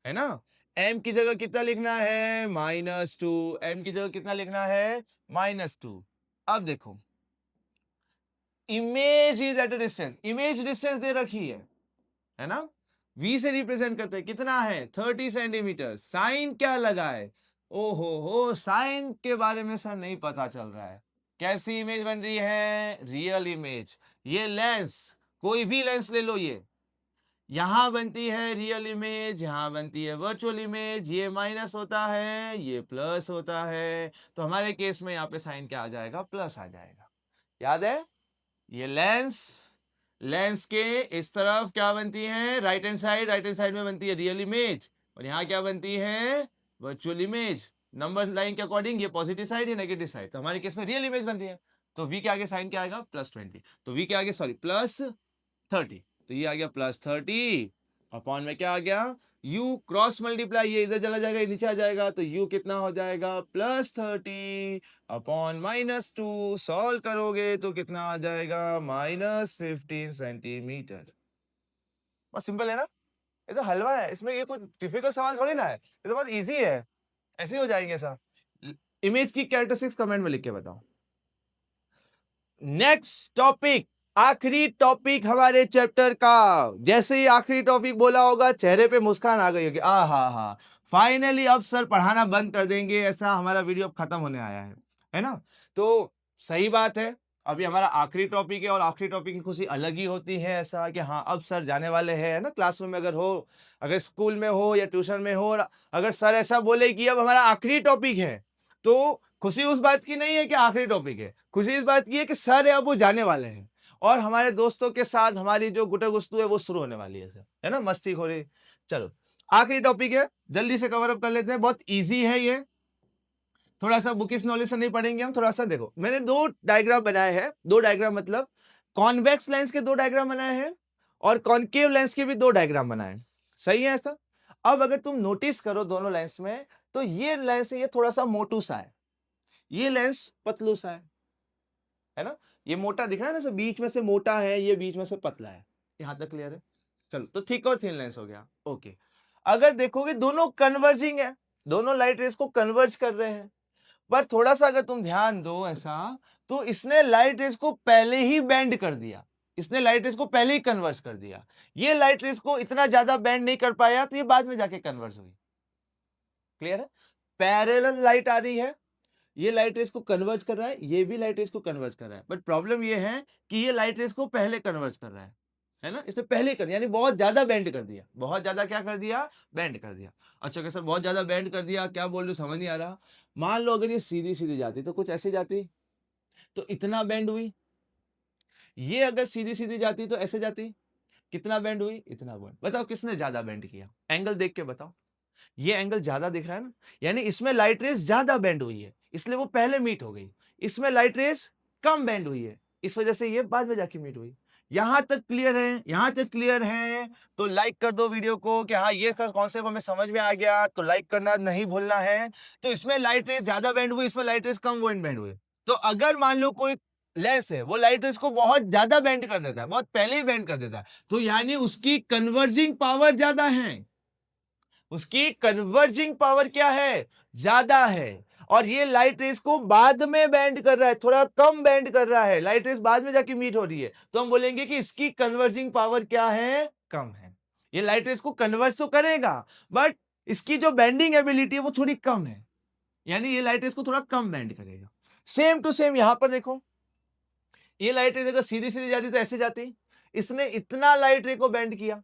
ना? एम की जगह कितना लिखना है? -2। एम की जगह कितना लिखना है? -2। अब देखो, image is at a distance, image distance दे रखी है ना? V से रिप्रेजेंट करते हैं, कितना है? 30 सेंटीमीटर। साइन क्या लगा है? ओहो हो, साइन के बारे में सर नहीं पता चल रहा है। कैसी इमेज बन रही है? Real image. ये लेंस, कोई भी लेंस ले लो, ये यहां बनती है रियल इमेज, यहां बनती है वर्चुअल इमेज। ये माइनस होता है, ये प्लस होता है, तो हमारे केस में यहाँ पे साइन क्या आ जाएगा? प्लस आ जाएगा। याद है? ये लेंस, लेंस के इस तरफ क्या बनती है? Right hand side, right hand side में बनती है रियल इमेज, और यहाँ क्या बनती है? Virtual image. नंबर लाइन के अकॉर्डिंग ये पॉजिटिव साइड, ये नेगेटिव साइड, तो हमारे केस में रियल इमेज बन रही है। तो v के आगे साइन क्या आएगा +20, तो v के आगे सॉरी +30, तो ये आ गया +30 अपॉन में क्या आ गया u क्रॉस मल्टीप्लाई, ये इधर चला जाएगा, ये नीचे आ जाएगा, तो u कितना हो जाएगा +30 अपॉन -2, सॉल्व करोगे तो कितना आ जाएगा -15 सेंटीमीटर। बहुत सिंपल है ना, ये तो हलवा है, इसमें ये कोई डिफिकल्ट सवाल थोड़ी ना है, ये तो बहुत इजी है, ऐसे ही हो जाएंगे सब। इमेज की कैरेक्टरिस्टिक्स कमेंट में लिख के बताओ। नेक्स्ट टॉपिक, आखिरी टॉपिक हमारे चैप्टर का। जैसे ही आखिरी टॉपिक बोला होगा चेहरे पे मुस्कान आ गई होगी, आ हा, फाइनली अब सर पढ़ाना बंद कर देंगे, ऐसा हमारा वीडियो अब खत्म होने आया है ना। तो सही बात है, अभी हमारा आखिरी टॉपिक है और आखिरी टॉपिक की खुशी अलग ही होती है, ऐसा कि हाँ अब सर जाने वाले हैं ना। क्लासरूम में अगर हो, अगर स्कूल में हो या ट्यूशन में हो, और अगर सर ऐसा बोले कि अब हमारा आखिरी टॉपिक है, तो खुशी उस बात की नहीं है कि आखिरी टॉपिक है, खुशी इस बात की है कि सर है अब वो जाने वाले हैं और हमारे दोस्तों के साथ हमारी जो गुटगुस्तु है वो शुरू होने वाली है सर, है ना, मस्ती हो रही। चलो आखिरी टॉपिक है, जल्दी से कवर अप कर लेते हैं, बहुत इजी है ये, थोड़ा सा बुकिश नॉलेज से नहीं पढ़ेंगे हम, थोड़ा सा देखो। मैंने दो डायग्राम बनाए हैं, दो डायग्राम मतलब कॉन्वेक्स लेंस के दो डायग्राम बनाए हैं और कॉनकेव लेंस के भी दो डायग्राम बनाए हैं, सही है ऐसा। अब अगर तुम नोटिस करो दोनों लेंस में, तो ये लेंस है ये थोड़ा सा मोटू सा है, ये लेंस पतलू सा है ना, ये मोटा दिख रहा है ना, बीच में से मोटा है, ये बीच में से पतला है, यहां तक क्लियर है। चलो तो थिक और थिन लेंस हो गया, ओके। अगर देखोगे दोनों कन्वर्जिंग है, दोनों लाइट रेस को कन्वर्ज कर रहे हैं, पर थोड़ा सा अगर तुम ध्यान दो ऐसा, तो इसने लाइट रेस को पहले ही बेंड कर दिया, इसने लाइट रेस को पहले ही कन्वर्ज कर दिया, ये लाइट रेस को इतना ज्यादा बेंड नहीं कर पाया, तो ये बाद में जाके कन्वर्ज हुई, क्लियर है। पैरेलल लाइट आ रही है, ये लाइट रेस को कन्वर्ज कर रहा है, ये भी लाइट रेस को कन्वर्ज कर रहा है, बट प्रॉब्लम ये है कि ये लाइट रेस को पहले कन्वर्ज कर रहा है ना, इसने पहले कर, यानी बहुत ज्यादा बेंड कर दिया, बहुत ज्यादा क्या कर दिया, बेंड कर दिया। अच्छा कैसे बहुत ज्यादा बेंड कर दिया, क्या बोल रहे हो समझ नहीं आ रहा। मान लो अगर ये सीधी सीधी जाती तो कुछ ऐसे जाती, तो इतना बेंड हुई, ये अगर सीधी सीधी जाती तो ऐसे जाती, कितना बेंड हुई, इतना बेंड। बताओ किसने ज्यादा बेंड किया, एंगल देख के बताओ, ये एंगल ज्यादा दिख रहा है ना, यानी इसमें लाइट रेस ज्यादा बेंड हुई है, इसलिए वो पहले मीट हो गई, इसमें लाइट रेस कम बेंड हुई है, इस वजह से ये बाद में जाके मीट हुई। यहां तक क्लियर है, यहां तक क्लियर है, तो लाइक कर दो वीडियो को कि हाँ ये कॉन्सेप्ट हमें समझ में आ गया, तो लाइक करना नहीं भूलना है। तो इसमें लाइट रेस ज्यादा बेंड हुई, इसमें लाइट रेस कम बेंड हुई। तो अगर मान लो कोई लेंस है, वो लाइट रेस को बहुत ज्यादा बेंड कर देता है, बहुत पहले ही बेंड कर देता है, तो यानी उसकी कन्वर्जिंग पावर ज्यादा है, उसकी कन्वर्जिंग पावर क्या है, ज्यादा है। और ये लाइट रेस को बाद में बेंड कर रहा है, थोड़ा कम बेंड कर रहा है, लाइट रेस बाद में जाके मीट हो रही है, तो हम बोलेंगे कि इसकी कन्वर्जिंग पावर क्या है, कम है। ये लाइट रेस को कन्वर्ज तो करेगा, बट इसकी जो बेंडिंग एबिलिटी है वो थोड़ी कम है, यानी ये लाइट रेस को थोड़ा कम बेंड करेगा। सेम टू सेम यहां पर देखो, ये लाइट रेस अगर सीधी सीधी जाती तो ऐसे जाती, इसने इतना लाइट रे को बेंड किया,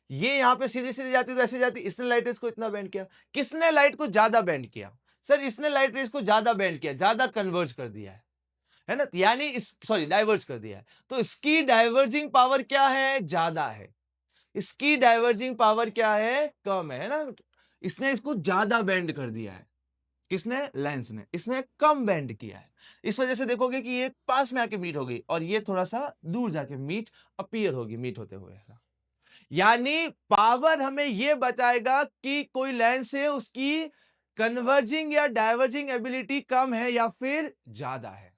ये यहां पे सीधी सीधी जाती तो ऐसे जाती, इसने लाइट रेस को इतना बेंड किया, किसने लाइट को ज्यादा बेंड किया, सर इसने लाइट रेस को ज्यादा बेंड किया, ज्यादा कन्वर्ज कर दिया है ना, यानी इस सॉरी डाइवर्ज कर दिया है, तो इसकी डाइवर्जिंग पावर क्या है, ज्यादा है, इसकी डाइवर्जिंग पावर क्या है, कम है ना, इसने इसको ज्यादा बेंड कर दिया है, किसने, लेंस ने, इसने कम बेंड किया है। इस वजह से देखोगे कि ये पास में आके मीट हो गई और ये थोड़ा सा दूर जाके मीट अपीयर होगी, मीट होते हुए ऐसा। यानी पावर हमें यह बताएगा कि कोई लेंस है उसकी कन्वर्जिंग या डाइवर्जिंग एबिलिटी कम है या फिर ज्यादा है।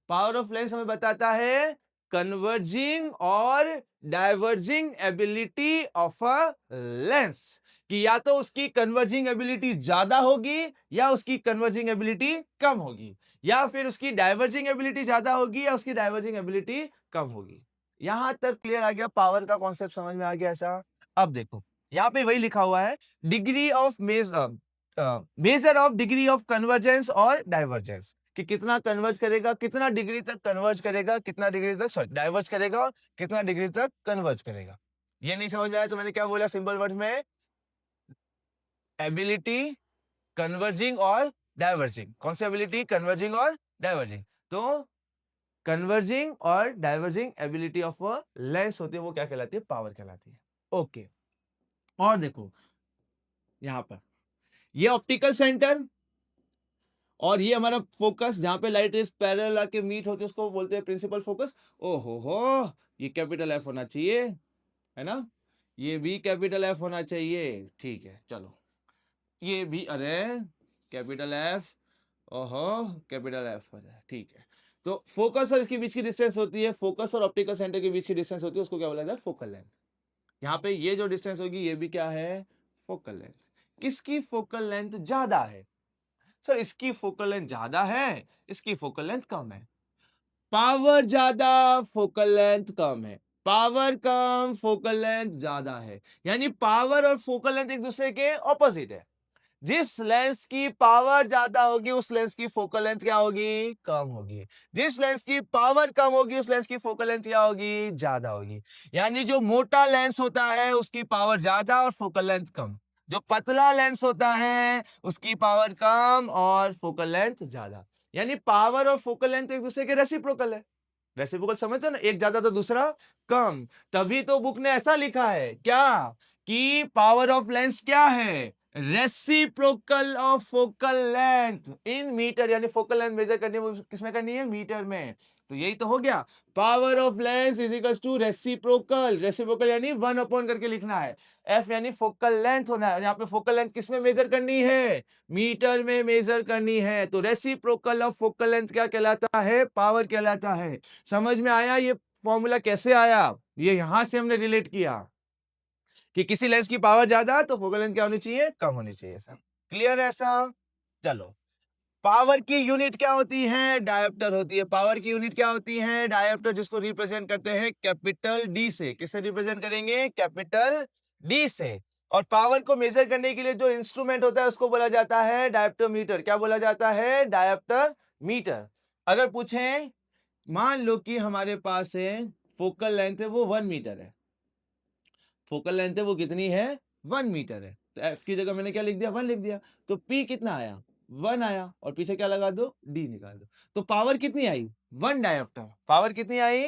पावर ऑफ लेंस हमें बताता है कन्वर्जिंग और diverging ability of a lens, कि या तो उसकी कन्वर्जिंग एबिलिटी ज्यादा होगी या उसकी कन्वर्जिंग एबिलिटी कम होगी, या फिर उसकी डाइवर्जिंग एबिलिटी ज्यादा होगी या उसकी डाइवर्जिंग एबिलिटी कम होगी। यहां तक क्लियर आ गया, पावर का कॉन्सेप्ट समझ में आ गया ऐसा। अब देखो यहां पे वही लिखा हुआ है, degree of measure of degree of convergence और डाइवर्जेंस, कि कितना कन्वर्ज करेगा, कितना डिग्री तक कन्वर्ज करेगा, कितना डिग्री तक सॉरी डाइवर्ज करेगा और कितना डिग्री तक कन्वर्ज करेगा। ये नहीं समझ में आया तो मैंने क्या बोला सिंपल वर्ड में, एबिलिटी कन्वर्जिंग और डाइवर्जिंग, कौन सी एबिलिटी, कन्वर्जिंग और डाइवर्जिंग। तो कन्वर्जिंग और diverging ability of a lens होती है, वो क्या कहलाती है, पावर कहलाती है। ओके, और देखो यहां पर ये ऑप्टिकल सेंटर और ये हमारा फोकस जहां पे लाइट रेज पैरेलल आके मीट होते हैं उसको बोलते हैं प्रिंसिपल फोकस। ओहो हो, ये कैपिटल एफ होना चाहिए, है ना, ये भी कैपिटल एफ होना चाहिए, ठीक है चलो, ये भी, अरे कैपिटल एफ, ओहो कैपिटल एफ हो जाए, ठीक है। तो फोकस और इसके बीच की डिस्टेंस होती है, फोकस और ऑप्टिकल सेंटर के बीच की डिस्टेंस होती है, उसको क्या बोला जाता है, फोकल लेंथ। यहाँ पे ये जो डिस्टेंस होगी ये भी क्या है, फोकल लेंथ। किसकी फोकल लेंथ ज्यादा है, सर इसकी फोकल लेंथ ज्यादा है, इसकी फोकल लेंथ कम है। पावर ज्यादा, फोकल लेंथ कम है, पावर कम, फोकल लेंथ ज्यादा है। यानी पावर और फोकल लेंथ एक दूसरे के ऑपोजिट है। जिस लेंस की पावर ज्यादा होगी उस लेंस की फोकल लेंथ क्या होगी, कम होगी। जिस लेंस की पावर कम होगी उस लेंस की फोकल लेंथ क्या होगी, ज्यादा होगी। यानी जो मोटा लेंस होता है उसकी पावर ज्यादा और फोकल लेंथ कम, जो पतला लेंस होता है उसकी पावर कम और फोकल लेंथ ज्यादा। यानी पावर और फोकल लेंथ एक दूसरे के रेसिप्रोकल है। रेसिप्रोकल समझते हो ना, एक ज्यादा तो दूसरा कम। तभी तो बुक ने ऐसा लिखा है क्या, कि पावर ऑफ लेंस क्या है, reciprocal of focal length in metre. यानी फोकल लेंथ मेजर करनी है किसमें करनी है, मीटर में। तो यही तो हो गया, power of lens is equal to reciprocal. Reciprocal यानी 1 करके लिखना है, एफ यानी फोकल लेंथ होना है। यहाँ पे फोकल लेंथ किसमें मेजर करनी है, मीटर में मेजर करनी है। तो रेसिप्रोकल ऑफ फोकल लेंथ क्या कहलाता है, पावर कहलाता है। समझ में आया ये फॉर्मूला कैसे आया, ये यहां से हमने रिलेट किया कि किसी लेंस की पावर ज्यादा तो फोकल लेंथ क्या होनी चाहिए, कम होनी चाहिए। सब क्लियर है ऐसा। चलो, पावर की यूनिट क्या होती है, डायोप्टर होती है। पावर की यूनिट क्या होती है, डायोप्टर, जिसको रिप्रेजेंट करते हैं कैपिटल डी से। किससे रिप्रेजेंट करेंगे, कैपिटल डी से। और पावर को मेजर करने के लिए जो इंस्ट्रूमेंट होता है उसको बोला जाता है डायोप्टोमीटर। क्या बोला जाता है, डायोप्टर मीटर। अगर पूछें, मान लो कि हमारे पास है फोकल लेंथ है वो 1 मीटर है, फोकल लेंथ है वो कितनी है, 1 मीटर है। तो एफ की जगह मैंने क्या लिख दिया, 1 लिख दिया। तो पी कितना आया, 1 आया, और पीछे क्या लगा दो, डी निकाल दो। तो पावर कितनी आई, 1 डायोप्टर। पावर कितनी आई,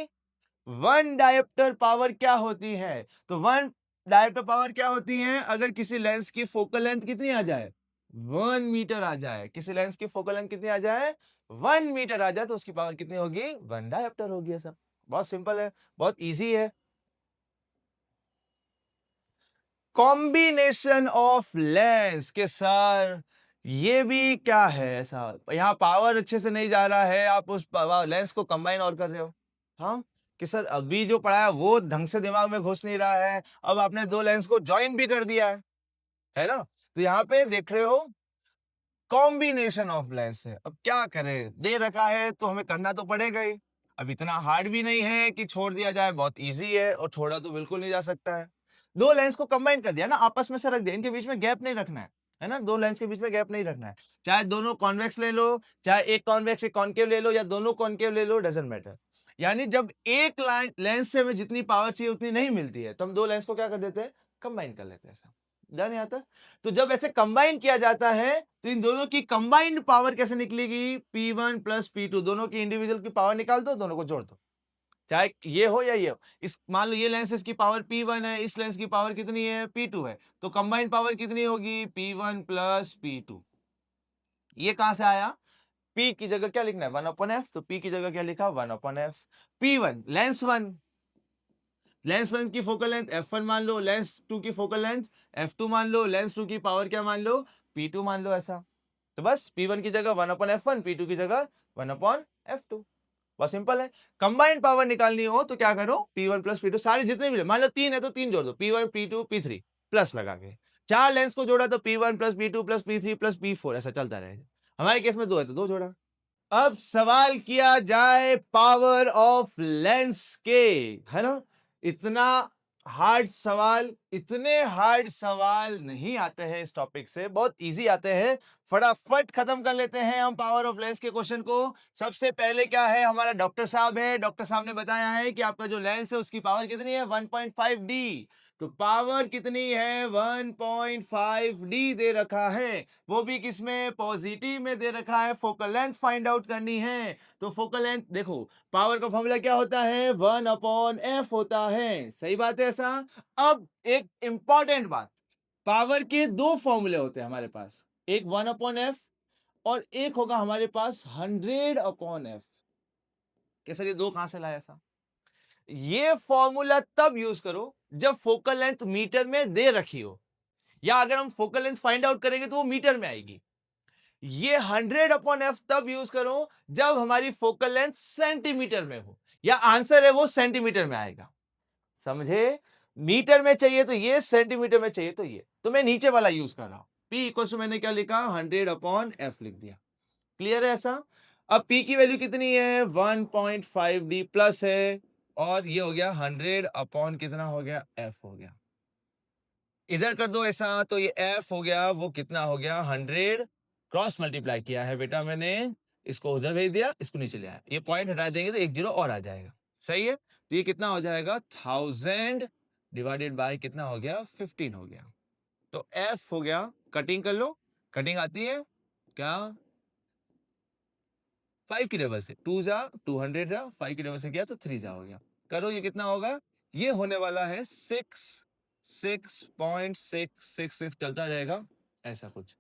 1 डायोप्टर पावर क्या होती है, तो 1 डायोप्टर पावर क्या होती है, अगर किसी लेंस की फोकल लेंथ कितनी आ जाए, 1 मीटर आ जाए। किसी लेंस की फोकल लेंथ कितनी आ जाए, 1 मीटर आ जाए, तो उसकी पावर कितनी होगी, 1 डायोप्टर होगी। सब बहुत सिंपल है, बहुत इजी है। कॉम्बिनेशन ऑफ लेंस के सर, ये भी क्या है ऐसा, यहाँ पावर अच्छे से नहीं जा रहा है, आप उस लेंस को कंबाइन और कर रहे हो। हाँ, कि सर अभी जो पढ़ा है वो ढंग से दिमाग में घुस नहीं रहा है, अब आपने दो लेंस को ज्वाइन भी कर दिया है ना। तो यहाँ पे देख रहे हो कॉम्बिनेशन ऑफ लेंस है। अब क्या करें, दे रखा है तो हमें करना तो पड़ेगा ही। अब इतना हार्ड भी नहीं है कि छोड़ दिया जाए, बहुत इजी है, और छोड़ा तो बिल्कुल नहीं जा सकता है। दो लेंस को कंबाइन कर दिया ना, आपस में से रख दिया, इनके बीच में गैप नहीं रखना है ना, दो लेंस के बीच में गैप नहीं रखना है। चाहे दोनों कॉन्वेक्स ले लो, चाहे एक कॉन्वेक्स एक कॉनकेव ले लो, या दोनों कॉनकेव ले लो, डजेंट मैटर। यानी जब एक लेंस से हमें जितनी पावर चाहिए उतनी नहीं मिलती है तो हम दो लेंस को क्या कर देते हैं, कंबाइन कर लेते हैं। ऐसा डन यहाँ तक। तो जब ऐसे कंबाइन किया जाता है तो इन दोनों की कंबाइंड पावर कैसे निकलेगी, P1 प्लस P2, दोनों की इंडिविजुअल की पावर निकाल दो, दोनों को जोड़ दो, चाहे ये हो या ये हो। इस मान लो ये लेंस इसकी पावर P1 है, इस लेंस की पावर कितनी है, P2 है, तो कंबाइंड पावर कितनी होगी, P1 प्लस P2। ये कहां से आया, P की जगह क्या लिखना है, 1/f, तो P की जगह क्या लिखा, 1/f। P1 लेंस 1, लेंस 1 की फोकल लेंथ f1 मान लो, लेंस 2 की फोकल लेंथ f2 मान लो, लेंस 2 की पावर क्या मान लो, P2 मान लो। ऐसा तो बस P1 की जगह 1/f1, P2 की जगह 1/f2। बहुत सिंपल है। कंबाइंड पावर निकालनी हो तो क्या करो, P1 प्लस P2 सारे जितने भी, मान लो 3 है तो 3 जोड़ दो, P1 P2 P3 प्लस लगा के। चार लेंस को जोड़ा तो P1 plus P2 plus P3 plus P4, ऐसा चलता रहेगा। हमारे केस में दो है तो दो जोड़ा। अब सवाल किया जाए पावर ऑफ लेंस के, है ना। इतना हार्ड सवाल, इतने हार्ड सवाल नहीं आते हैं इस टॉपिक से, बहुत इजी आते हैं। फटाफट खत्म कर लेते हैं हम पावर ऑफ लेंस के क्वेश्चन को। सबसे पहले क्या है, हमारा डॉक्टर साहब है, डॉक्टर साहब ने बताया है कि आपका जो लेंस है उसकी पावर कितनी है, 1.5 डी। तो पावर कितनी है, 1.5 डी दे रखा है, वो भी किसमें, पॉजिटिव में दे रखा है। फोकल लेंथ फाइंड आउट करनी है, तो फोकल लेंथ देखो, पावर का फॉर्मूला क्या होता है, 1/f होता है, सही बात है ऐसा। अब एक इंपॉर्टेंट बात, पावर के दो फॉर्मूले होते हैं हमारे पास, एक 1/f और एक होगा हमारे पास 100/f। कैसे ये दो कहां से लाया ऐसा? ये फॉर्मूला तब यूज करो जब फोकल लेंथ मीटर में दे रखी हो, या अगर हम फोकल लेंथ फाइंड आउट करेंगे तो वो मीटर में आएगी। ये 100/f तब यूज करो जब हमारी फोकल लेंथ सेंटीमीटर में हो, या आंसर है वो सेंटीमीटर में आएगा। समझे? मीटर में चाहिए तो ये, सेंटीमीटर में चाहिए तो ये। तो मैं नीचे वाला यूज कर रहा हूं। P इक्वल टू मैंने क्या लिखा, 100/f लिख दिया। क्लियर है ऐसा? अब P की वैल्यू कितनी है, 1.5d प्लस है, और ये हो गया 100 कितना हो गया, f हो गया। इधर कर दो ऐसा, तो ये f हो गया, वो कितना हो गया, 100 क्रॉस मल्टीप्लाई किया है बेटा मैंने, इसको उधर भेज दिया, इसको नीचे ले आया। ये पॉइंट हटा देंगे तो एक जीरो और आ जाएगा। सही है? तो ये कितना हो जाएगा, 1000 डिवाइडेड बाय कितना हो गया, 15 हो गया। तो f हो गया, कटिंग कर लो, कटिंग आती है क्या, 5 की टेबल से 2 जा 200 जा, 5 की टेबल से किया तो 3 जा हो गया। करो, ये कितना होगा, ये होने वाला है 6.666 चलता रहेगा ऐसा कुछ।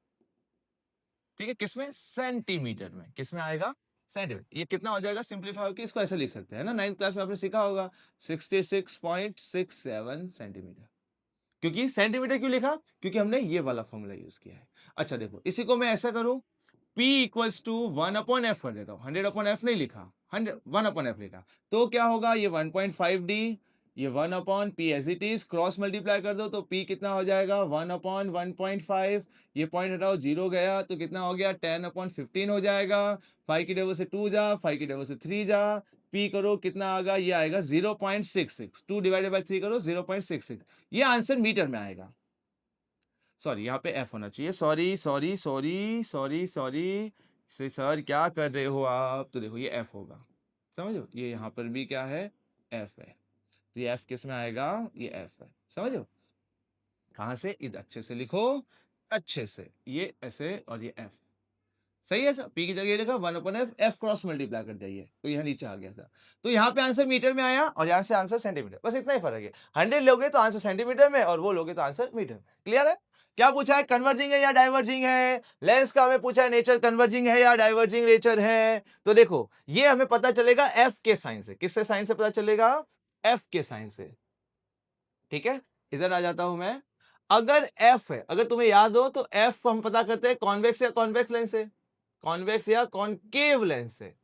ठीक है, किसमें, सेंटीमीटर में। किसमें आएगा, सेंटीमीटर। ये कितना हो जाएगा, सिंपलीफाई होकर इसको ऐसे लिख सकते हैं ना, 9th क्लास में आपने सीखा होगा, 66.67 सेंटीमीटर। क्योंकि सेंटीमीटर क्यों लिखा, क्योंकि हमने ये वाला फॉर्मूला यूज किया है। अच्छा देखो, इसी को मैं ऐसा करूं, P इक्वल्स टू 1/f कर देता हूं। 100/f नहीं लिखा, 1/f लिखा, तो क्या होगा, ये 1.5d, ये 1/p as it is, cross multiply कर दो तो P कितना हो जाएगा, 1/1.5, ये पॉइंट हटाओ, जीरो गया तो कितना हो गया, 10/15 हो जाएगा। 5 की टेबल से 2 जा, 5 की टेबल से 3 जा, P करो कितना आएगा, ये आएगा 0.66, 2 डिवाइडेड बाय 3 करो 0.66, ये आंसर मीटर में आएगा। सॉरी, यहाँ पे एफ होना चाहिए, sorry sorry sorry sorry sorry sir, क्या कर रहे हो आप, तो देखो ये एफ होगा, समझो, ये यहाँ पर भी क्या है, एफ है, तो ये एफ किस में आएगा, ये एफ है, समझो। कहां से, इधर अच्छे से लिखो, अच्छे से, ये ऐसे और ये एफ। सही है सर, पी की जगह लिखा 1/f, एफ क्रॉस मल्टीप्लाई कर दिया, तो यहाँ नीचे आ गया था। तो यहाँ पे आंसर मीटर में आया और यहाँ से आंसर सेंटीमीटर, बस इतना ही फर्क है। 100 लोगे तो आंसर सेंटीमीटर में, और वो लोगे तो आंसर मीटर में। क्लियर है? क्या पूछा है, कन्वर्जिंग है या डाइवर्जिंग है? लेंस का हमें पूछा है नेचर कन्वर्जिंग है या डाइवर्जिंग नेचर है। तो देखो, ये हमें पता चलेगा एफ के साइन से। किससे साइन से पता चलेगा, एफ के साइन से। ठीक है, इधर आ जाता हूं मैं। अगर एफ है, अगर तुम्हें याद हो तो एफ हम पता करते हैं कॉन्वेक्स या कॉन्वेक्स लेंस से, कॉन्वेक्स या कॉनकेव लेंस से,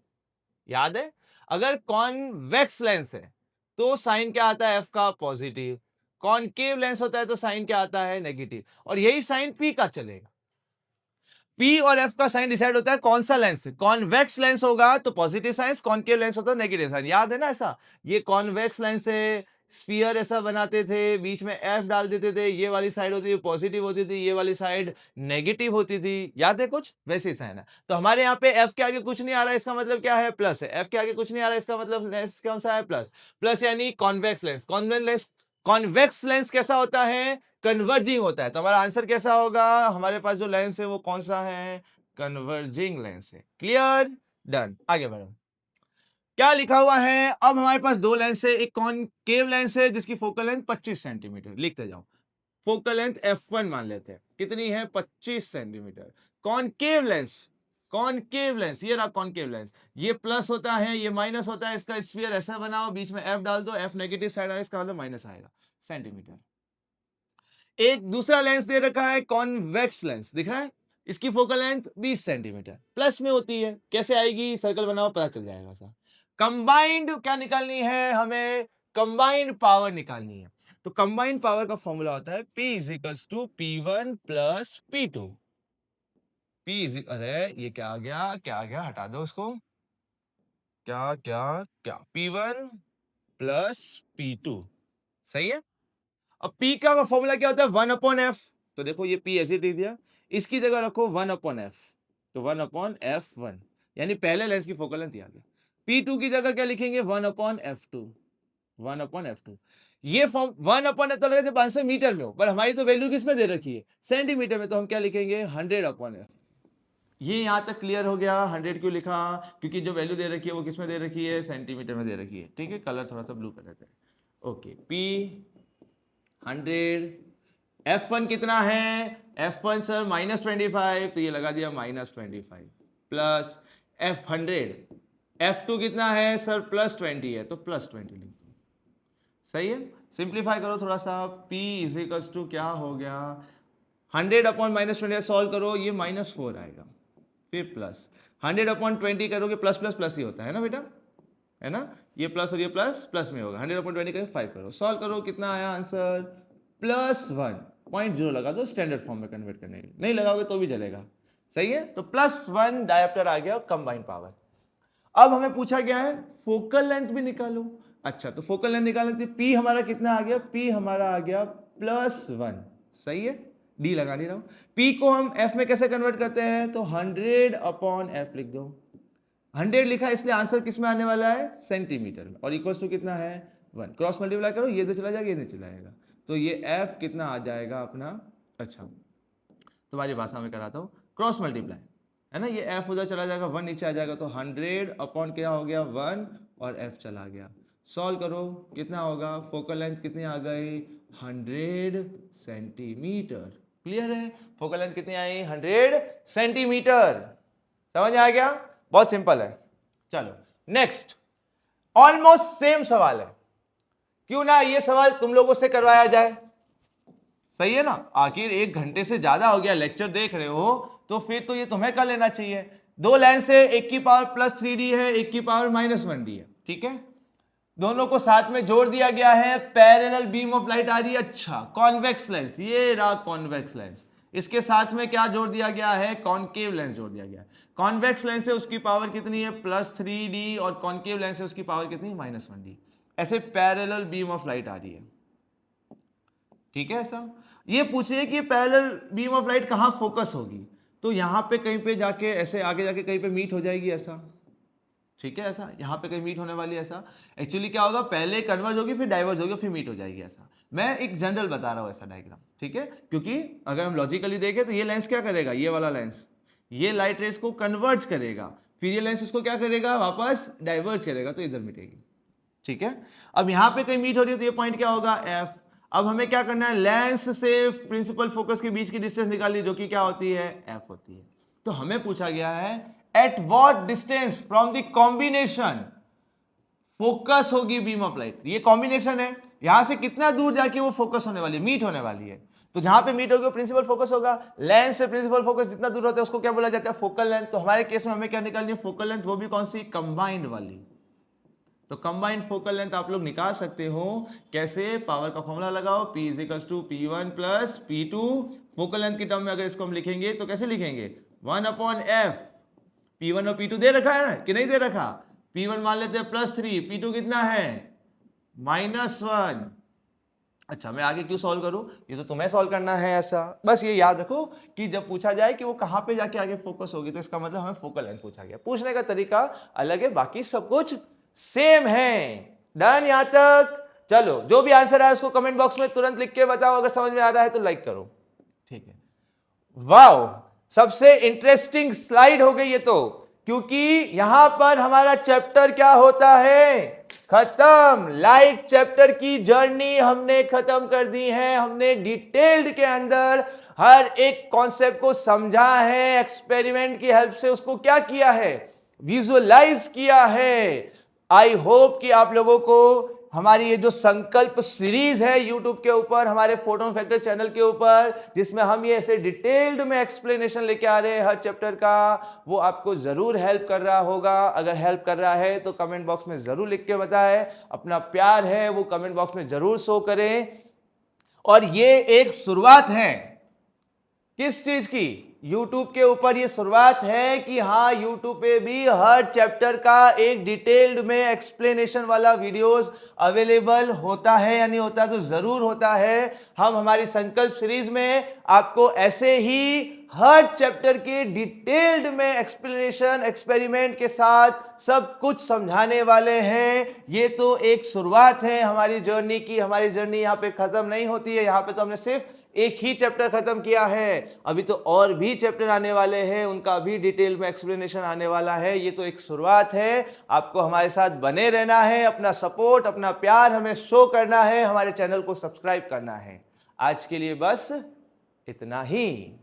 याद है? अगर कॉन्वेक्स लेंस है तो साइन क्या आता है, एफ का पॉजिटिव। कॉनकेव लेंस होता है तो साइन क्या आता है, नेगेटिव। और यही साइन पी का चलेगा। पी और एफ का साइन डिसाइड होता है कौन सा लेंस है। कॉन्वेक्स लेंस होगा तो पॉजिटिव साइन, कॉनकेव लेंस होता है नेगेटिव साइन। याद है ना ऐसा? ये कॉन्वेक्स लेंस है, स्फीयर ऐसा बनाते थे, बीच में एफ डाल देते थे, ये वाली साइड होती थी पॉजिटिव होती थी, ये वाली साइड नेगेटिव होती थी। याद है कुछ वैसे साइन है। तो हमारे यहाँ पे एफ के आगे कुछ नहीं आ रहा है, इसका मतलब क्या है, प्लस है। एफ के आगे कुछ नहीं आ रहा है, इसका मतलब लेंस कौन सा है, प्लस। प्लस यानी कॉन्वेक्स लेंस। कॉन्वेक्स लेंस कैसा होता है, कन्वर्जिंग होता है। तो हमारा आंसर कैसा होगा, हमारे पास जो लेंस है वो कौन सा है, कन्वर्जिंग लेंस है। क्लियर, डन, आगे बढ़ो। क्या लिखा हुआ है, अब हमारे पास दो लेंस है, एक कॉनकेव लेंस है जिसकी फोकल लेंथ 25 सेंटीमीटर, लिखते जाओ। फोकल लेंथ f1 मान लेते हैं, कितनी है, 25 centimetre. Concave lens, concave lens, ये रहा कॉनकेव लेंस, ये प्लस होता है, ये माइनस होता है, इसका स्फीयर ऐसा बनाओ, बीच में f डाल दो, f नेगेटिव साइड आए, इसका मतलब माइनस आएगा, सेंटीमीटर। एक दूसरा लेंस दे रखा है, कॉन्वेक्स लेंस, दिख रहा है, इसकी फोकल लेंथ 20 सेंटीमीटर, प्लस में होती है, कैसे आएगी, सर्कल बनाओ पता चल जाएगा सर। कंबाइंड क्या निकालनी है हमें, कंबाइंड पावर निकालनी है। तो कंबाइंड पावर का फॉर्मूला होता है P is equals to P1 plus P2। P is, अरे ये क्या आ गया, क्या आ गया, हटा दो उसको, क्या क्या क्या, P1 प्लस P2, सही है। अब P का फॉर्मूला क्या होता है, 1/f। तो देखो ये P ऐसे दे दिया, इसकी जगह रखो 1/f, तो 1/f1, यानी पहले लेंस की फोकल लेंथ आ गया। P2 की जगह क्या लिखेंगे, 1/f2, 1/f2। ये फॉर्म 1/f तो लगे जब आंसर मीटर में हो, पर हमारी तो वैल्यू किस में दे रखी है, सेंटीमीटर में, तो हम क्या लिखेंगे, 100/f। ये यहां तक क्लियर हो गया। 100 क्यों लिखा, क्योंकि जो वैल्यू दे रखी है वो किस में दे रखी है, सेंटीमीटर में दे रखी है। ठीक है, कलर थोड़ा सा ब्लू कर देते हैं। ओके, P 100, F1 कितना है, F1 सर -25, तो ये लगा दिया -25 प्लस F100, F2 कितना है सर +20 है, तो +20 लिख दो। सही है, सिंप्लीफाई करो थोड़ा सा, P इज इक्वल्स टू क्या हो गया, 100 अपॉन -20 सॉल्व करो, ये -4 आएगा, फिर प्लस 100 अपॉन 20 करोगे, प्लस प्लस प्लस ही होता है ना बेटा, है ना, ये प्लस और ये प्लस प्लस में होगा, 100 अपॉन 20 करो 5 करो, सॉल्व करो, कितना आया आंसर +1.0 लगा दो स्टैंडर्ड फॉर्म में कन्वर्ट करने के लिए, नहीं लगाओगे तो भी चलेगा। सही है, तो +1 डायोप्टर आ गया कंबाइंड पावर। अब हमें पूछा गया है फोकल लेंथ भी निकालो। अच्छा, तो फोकल लेंथ निकालने तो P हमारा कितना आ गया, P हमारा आ गया +1। सही है, D लगा नहीं रहा हूं। P को हम F में कैसे कन्वर्ट करते हैं, तो 100 अपॉन F लिख दो। 100 लिखा इसलिए आंसर किस में आने वाला है, सेंटीमीटर में, और इक्वल्स टू कितना है 1, क्रॉस मल्टीप्लाई करो, ये तो चला जाएगा, ये नहीं चला जाएगा, तो ये F कितना आ जाएगा अपना, अच्छा तुम्हारी भाषा में कराता हूँ, क्रॉस मल्टीप्लाई है ना, ये F उधर चला जाएगा, 1 नीचे आ जाएगा, तो 100 अपॉन क्या हो गया 1 और F चला गया। सॉल्व करो, कितना होगा, फोकल लेंथ कितनी आ गई 100 सेंटीमीटर। क्लियर है, फोकल लेंथ कितनी आई 100 सेंटीमीटर। समझ आ गया, बहुत सिंपल है। चलो नेक्स्ट, ऑलमोस्ट सेम सवाल है, क्यों ना ये सवाल तुम लोगों से करवाया जाए। सही है ना, आखिर 1 घंटे से ज्यादा हो गया लेक्चर देख रहे हो, तो फिर तो ये तुम्हें कर लेना चाहिए। दो लाइन से 1 की पावर +3D है, 1 की पावर -1D है, ठीक है, दोनों को साथ में जोड़ दिया गया है, पैरेलल बीम ऑफ लाइट आ रही है। अच्छा, कॉन्वेक्स लेंस, ये रहा कॉन्वेक्स लेंस, इसके साथ में क्या जोड़ दिया गया है, कॉन्केव लेंस जोड़ दिया गया है। कॉन्वेक्स लेंस से उसकी पावर कितनी है +3D, और कॉन्केव लेंस से उसकी पावर कितनी -1D। ऐसे पैरेलल बीम ऑफ लाइट आ रही है, ठीक है। ऐसा ये पूछ रही है कि पैरेलल बीम ऑफ लाइट कहां फोकस होगी, तो यहां पे कहीं पे जाके ऐसे आगे जाके कहीं पे मीट हो जाएगी, ऐसा, ठीक है, ऐसा यहां पे कहीं मीट होने वाली है। ऐसा एक्चुअली क्या होगा, पहले कन्वर्ज होगी, फिर डाइवर्ज होगी, फिर मीट हो जाएगी। ऐसा मैं एक जनरल बता रहा हूं ऐसा डायग्राम, ठीक है, क्योंकि अगर हम लॉजिकली देखें तो ये लेंस क्या करेगा, ये वाला लेंस ये लाइट रेस को कन्वर्ज करेगा, फिर ये लेंस इसको क्या करेगा, वापस डाइवर्ज करेगा, तो इधर मिटेगी, ठीक है। अब यहां पे कहीं मीट हो रही है, तो ये पॉइंट क्या होगा F। अब हमें क्या करना है, लेंस से प्रिंसिपल फोकस के बीच की डिस्टेंस निकालनी, जो कि क्या होती है, F होती है। तो हमें पूछा गया है at what distance from the combination focus होगी बीम ऑफ लाइट। ये कॉम्बिनेशन है, यहां से कितना दूर जाके वो फोकस होने वाली है, मीट होने वाली है। तो जहां पे मीट होगी वो प्रिंसिपल फोकस होगा। लेंस से प्रिंसिपल फोकस जितना दूर होता है उसको क्या बोला जाता है, फोकल लेंथ। तो हमारे केस में हमें क्या निकालनी है, फोकल लेंथ, वो भी कौन सी, कंबाइंड वाली। तो कंबाइंड फोकल लेंथ आप लोग निकाल सकते हो कैसे, पावर का फॉर्मूला लगाओ, P = P1 + P2। Focal length की टर्म में अगर इसको हम लिखेंगे तो कैसे लिखेंगे, 1/f। P1 और P2 दे रखा है ना कि नहीं दे रखा, P1 मान लेते हैं +3, P2 कितना है -1। अच्छा, मैं आगे क्यों सॉल्व करूं, ये तो तुम्हें सॉल्व करना है। ऐसा बस ये याद रखो कि जब पूछा जाए कि वो कहां पे जाके आगे फोकस होगी, तो इसका मतलब हमें फोकल लेंथ पूछा गया। पूछने का तरीका अलग है, बाकी सब कुछ सेम है। डन यहां तक। चलो, जो भी आंसर आया उसको कमेंट बॉक्स में तुरंत लिख के बताओ, अगर समझ में आ रहा है तो लाइक करो, ठीक है। वाओ, सबसे इंटरेस्टिंग स्लाइड हो गई ये तो, क्योंकि यहां पर हमारा चैप्टर क्या होता है, खत्म। लाइट चैप्टर की जर्नी हमने खत्म कर दी है। हमने डिटेल्ड के अंदर हर एक कॉन्सेप्ट को समझा है, एक्सपेरिमेंट की हेल्प से उसको क्या किया है, विजुअलाइज किया है। आई होप कि आप लोगों को हमारी ये जो संकल्प सीरीज है यूट्यूब के ऊपर, हमारे फोटोन फैक्टर चैनल के ऊपर, जिसमें हम ये ऐसे डिटेल्ड में एक्सप्लेनेशन लेके आ रहे हैं हर चैप्टर का, वो आपको जरूर हेल्प कर रहा होगा। अगर हेल्प कर रहा है तो कमेंट बॉक्स में जरूर लिख के बताएं, अपना प्यार है वो कमेंट बॉक्स में जरूर शो करें। और ये एक शुरुआत है, किस चीज की, YouTube के ऊपर ये शुरुआत है कि हाँ, YouTube पे भी हर चैप्टर का एक डिटेल्ड में एक्सप्लेनेशन वाला वीडियोस अवेलेबल होता है या नहीं होता, तो जरूर होता है। हम हमारी संकल्प सीरीज में आपको ऐसे ही हर चैप्टर के डिटेल्ड में एक्सप्लेनेशन, एक्सपेरिमेंट के साथ सब कुछ समझाने वाले हैं। ये तो एक शुरुआत है हमारी जर्नी की। हमारी जर्नी यहाँ पे खत्म नहीं होती है, यहाँ पे तो हमने सिर्फ एक ही चैप्टर खत्म किया है, अभी तो और भी चैप्टर आने वाले हैं, उनका भी डिटेल में एक्सप्लेनेशन आने वाला है। ये तो एक शुरुआत है, आपको हमारे साथ बने रहना है, अपना सपोर्ट, अपना प्यार हमें शो करना है, हमारे चैनल को सब्सक्राइब करना है। आज के लिए बस इतना ही।